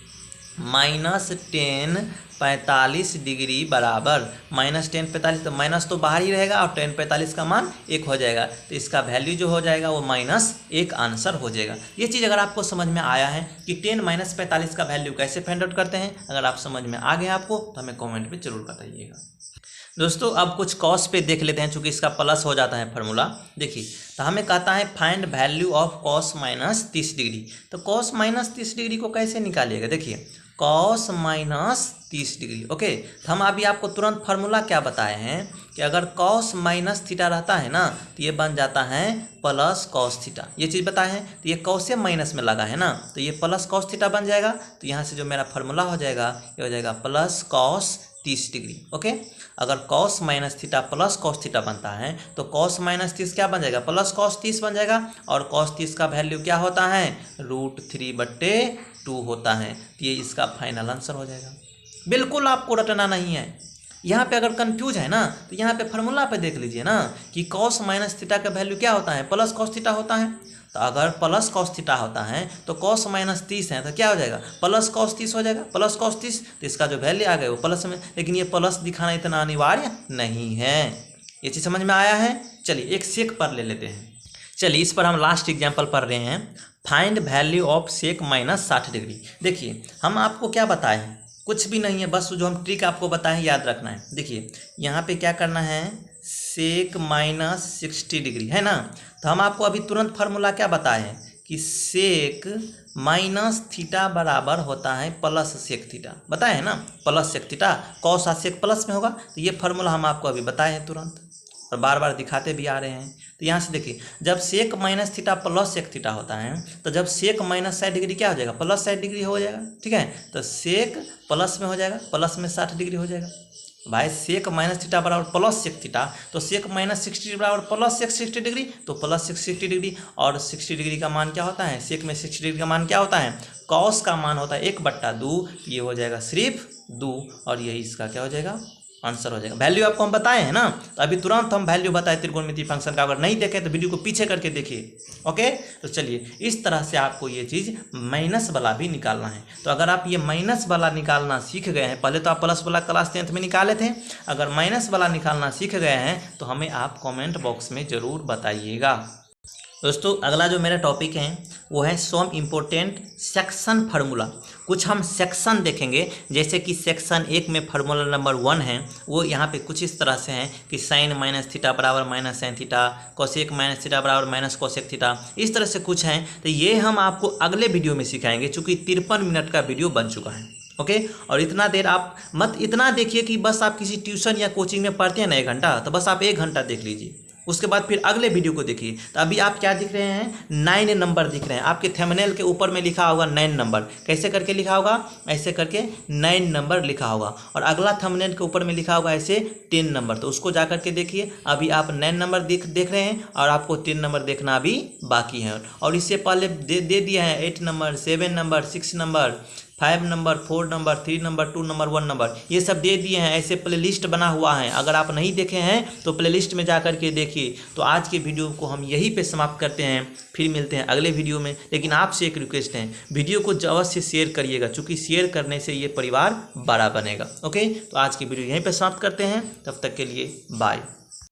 माइनस टेन 45 डिग्री बराबर माइनस टेन 45, तो माइनस तो बाहर ही रहेगा और टेन 45 का मान 1 हो जाएगा, तो इसका वैल्यू जो हो जाएगा वो -1 आंसर हो जाएगा। ये चीज़ अगर आपको समझ में आया है कि टेन माइनस 45 का वैल्यू कैसे फाइंड आउट करते हैं, अगर आप समझ में आ गए आपको तो हमें कॉमेंट में जरूर बताइएगा। दोस्तों, अब कुछ कॉस पे देख लेते हैं, चूँकि इसका प्लस हो जाता है फार्मूला। देखिए, तो हमें कहता है find value of cos minus 30 degree. तो कॉस माइनस 30 डिग्री को कैसे निकालिएगा, देखिए कॉस माइनस 30 डिग्री। ओके, तो हम अभी आपको तुरंत फार्मूला क्या बताए हैं कि अगर कॉस माइनस थीटा रहता है ना तो ये बन जाता है प्लस कॉस थीटा। ये चीज़ बताए हैं, तो ये कॉस से माइनस में लगा है ना, तो ये प्लस कॉस थीटा बन जाएगा। तो यहाँ से जो मेरा फार्मूला हो जाएगा ये हो जाएगा प्लस कॉस 30 डिग्री। ओके, अगर cos minus theta plus cos theta बनता है तो कॉस माइनस 30 क्या बन जाएगा प्लस कॉस 30 बन जाएगा, और कॉस 30 का वैल्यू क्या होता है √3/2 होता है। तो ये इसका फाइनल आंसर हो जाएगा। बिल्कुल आपको रटना नहीं है। यहाँ पे अगर कंफ्यूज है ना तो यहाँ पे फार्मूला पे देख लीजिए ना कि कॉस माइनस थीटा का वैल्यू क्या होता है प्लस कॉस थीटा होता है। तो अगर प्लस कॉस थीटा होता है तो कॉस माइनस 30 है तो क्या हो जाएगा प्लस कॉस 30 हो जाएगा, प्लस कॉस 30, तो इसका जो वैल्यू आ गया वो प्लस में। लेकिन ये प्लस दिखाना इतना अनिवार्य नहीं है। ये चीज़ समझ में आया है। चलिए एक सेक पर ले लेते हैं। चलिए इस पर हम लास्ट एग्जाम्पल पढ़ रहे हैं, find value of sec minus 60 degree. देखिए हम आपको क्या बताए हैं, कुछ भी नहीं है, बस जो हम ट्रिक आपको बताएं याद रखना है। देखिए यहाँ पे क्या करना है सेक माइनस 60 डिग्री है ना, तो हम आपको अभी तुरंत फार्मूला क्या बताए हैं कि सेक माइनस थीटा बराबर होता है प्लस सेक थीटा। बताए हैं ना plus sec theta, cos sec plus में होगा। तो ये फार्मूला हम आपको अभी बताए हैं तुरंत, और बार बार दिखाते भी आ रहे हैं। तो यहाँ से देखिए जब sec minus theta plus sec theta होता है तो जब सेक माइनस 60 डिग्री क्या हो जाएगा प्लस 60 डिग्री हो जाएगा। ठीक है, तो सेक प्लस में हो जाएगा, प्लस में 60 डिग्री हो जाएगा। भाई सेक माइनस थीटा बराबर प्लस सेक थीटा, तो सेक माइनस 60 बराबर प्लस सेक 60 डिग्री, तो प्लस सेक 60 डिग्री। और 60 डिग्री का मान क्या होता है, सेक में 60 डिग्री का मान क्या होता है कॉस का मान होता है 1/2, ये हो जाएगा सिर्फ 2, और यही इसका क्या हो जाएगा आंसर हो जाएगा। वैल्यू आपको हम बताए हैं ना, तो अभी तुरंत हम वैल्यू बताए त्रिकोणमितीय फंक्शन का। अगर नहीं देखें तो वीडियो को पीछे करके देखिए। ओके, तो चलिए इस तरह से आपको ये चीज़ माइनस वाला भी निकालना है। तो अगर आप ये माइनस वाला निकालना सीख गए हैं, पहले तो आप प्लस वाला क्लास 10th में निकाले थे, अगर माइनस वाला निकालना सीख गए हैं तो हमें आप कॉमेंट बॉक्स में ज़रूर बताइएगा। दोस्तों अगला जो मेरा टॉपिक है वो है सम इम्पोर्टेंट सेक्शन फार्मूला। कुछ हम सेक्शन देखेंगे, जैसे कि सेक्शन 1 में फार्मूला नंबर 1 है वो यहाँ पे कुछ इस तरह से है कि साइन माइनस थीटा बराबर minus sine theta, cosec minus theta बराबर माइनस कोसेक थीटा, इस तरह से कुछ हैं। तो ये हम आपको अगले वीडियो में सिखाएंगे, चूँकि 53 मिनट का वीडियो बन चुका है। ओके, और इतना देर आप मत इतना देखिए कि बस आप किसी ट्यूशन या कोचिंग में पढ़ते हैं ना 1 घंटा, तो बस आप 1 घंटा देख लीजिए, उसके बाद फिर अगले वीडियो को देखिए। तो अभी आप क्या दिख रहे हैं 9 नंबर दिख रहे हैं, आपके थंबनेल के ऊपर में लिखा होगा 9 नंबर। कैसे करके लिखा होगा, ऐसे करके 9 नंबर लिखा होगा, और अगला थंबनेल के ऊपर में लिखा होगा ऐसे 10 नंबर। तो उसको जा करके देखिए। अभी आप 9 नंबर देख रहे हैं और आपको 10 नंबर देखना अभी बाकी है। और इससे पहले दे दिया है 8 number 7 number 6 number 5 number, 4 number, 3 number, 2 number, 1 number, ये सब दे दिए हैं। ऐसे प्लेलिस्ट बना हुआ है, अगर आप नहीं देखे हैं तो प्लेलिस्ट में जा कर के देखिए। तो आज के वीडियो को हम यहीं पे समाप्त करते हैं, फिर मिलते हैं अगले वीडियो में। लेकिन आपसे एक रिक्वेस्ट है, वीडियो को अवश्य शेयर करिएगा, क्योंकि शेयर करने से ये परिवार बड़ा बनेगा। ओके, तो आज की वीडियो यहीं पे समाप्त करते हैं, तब तक के लिए बाय।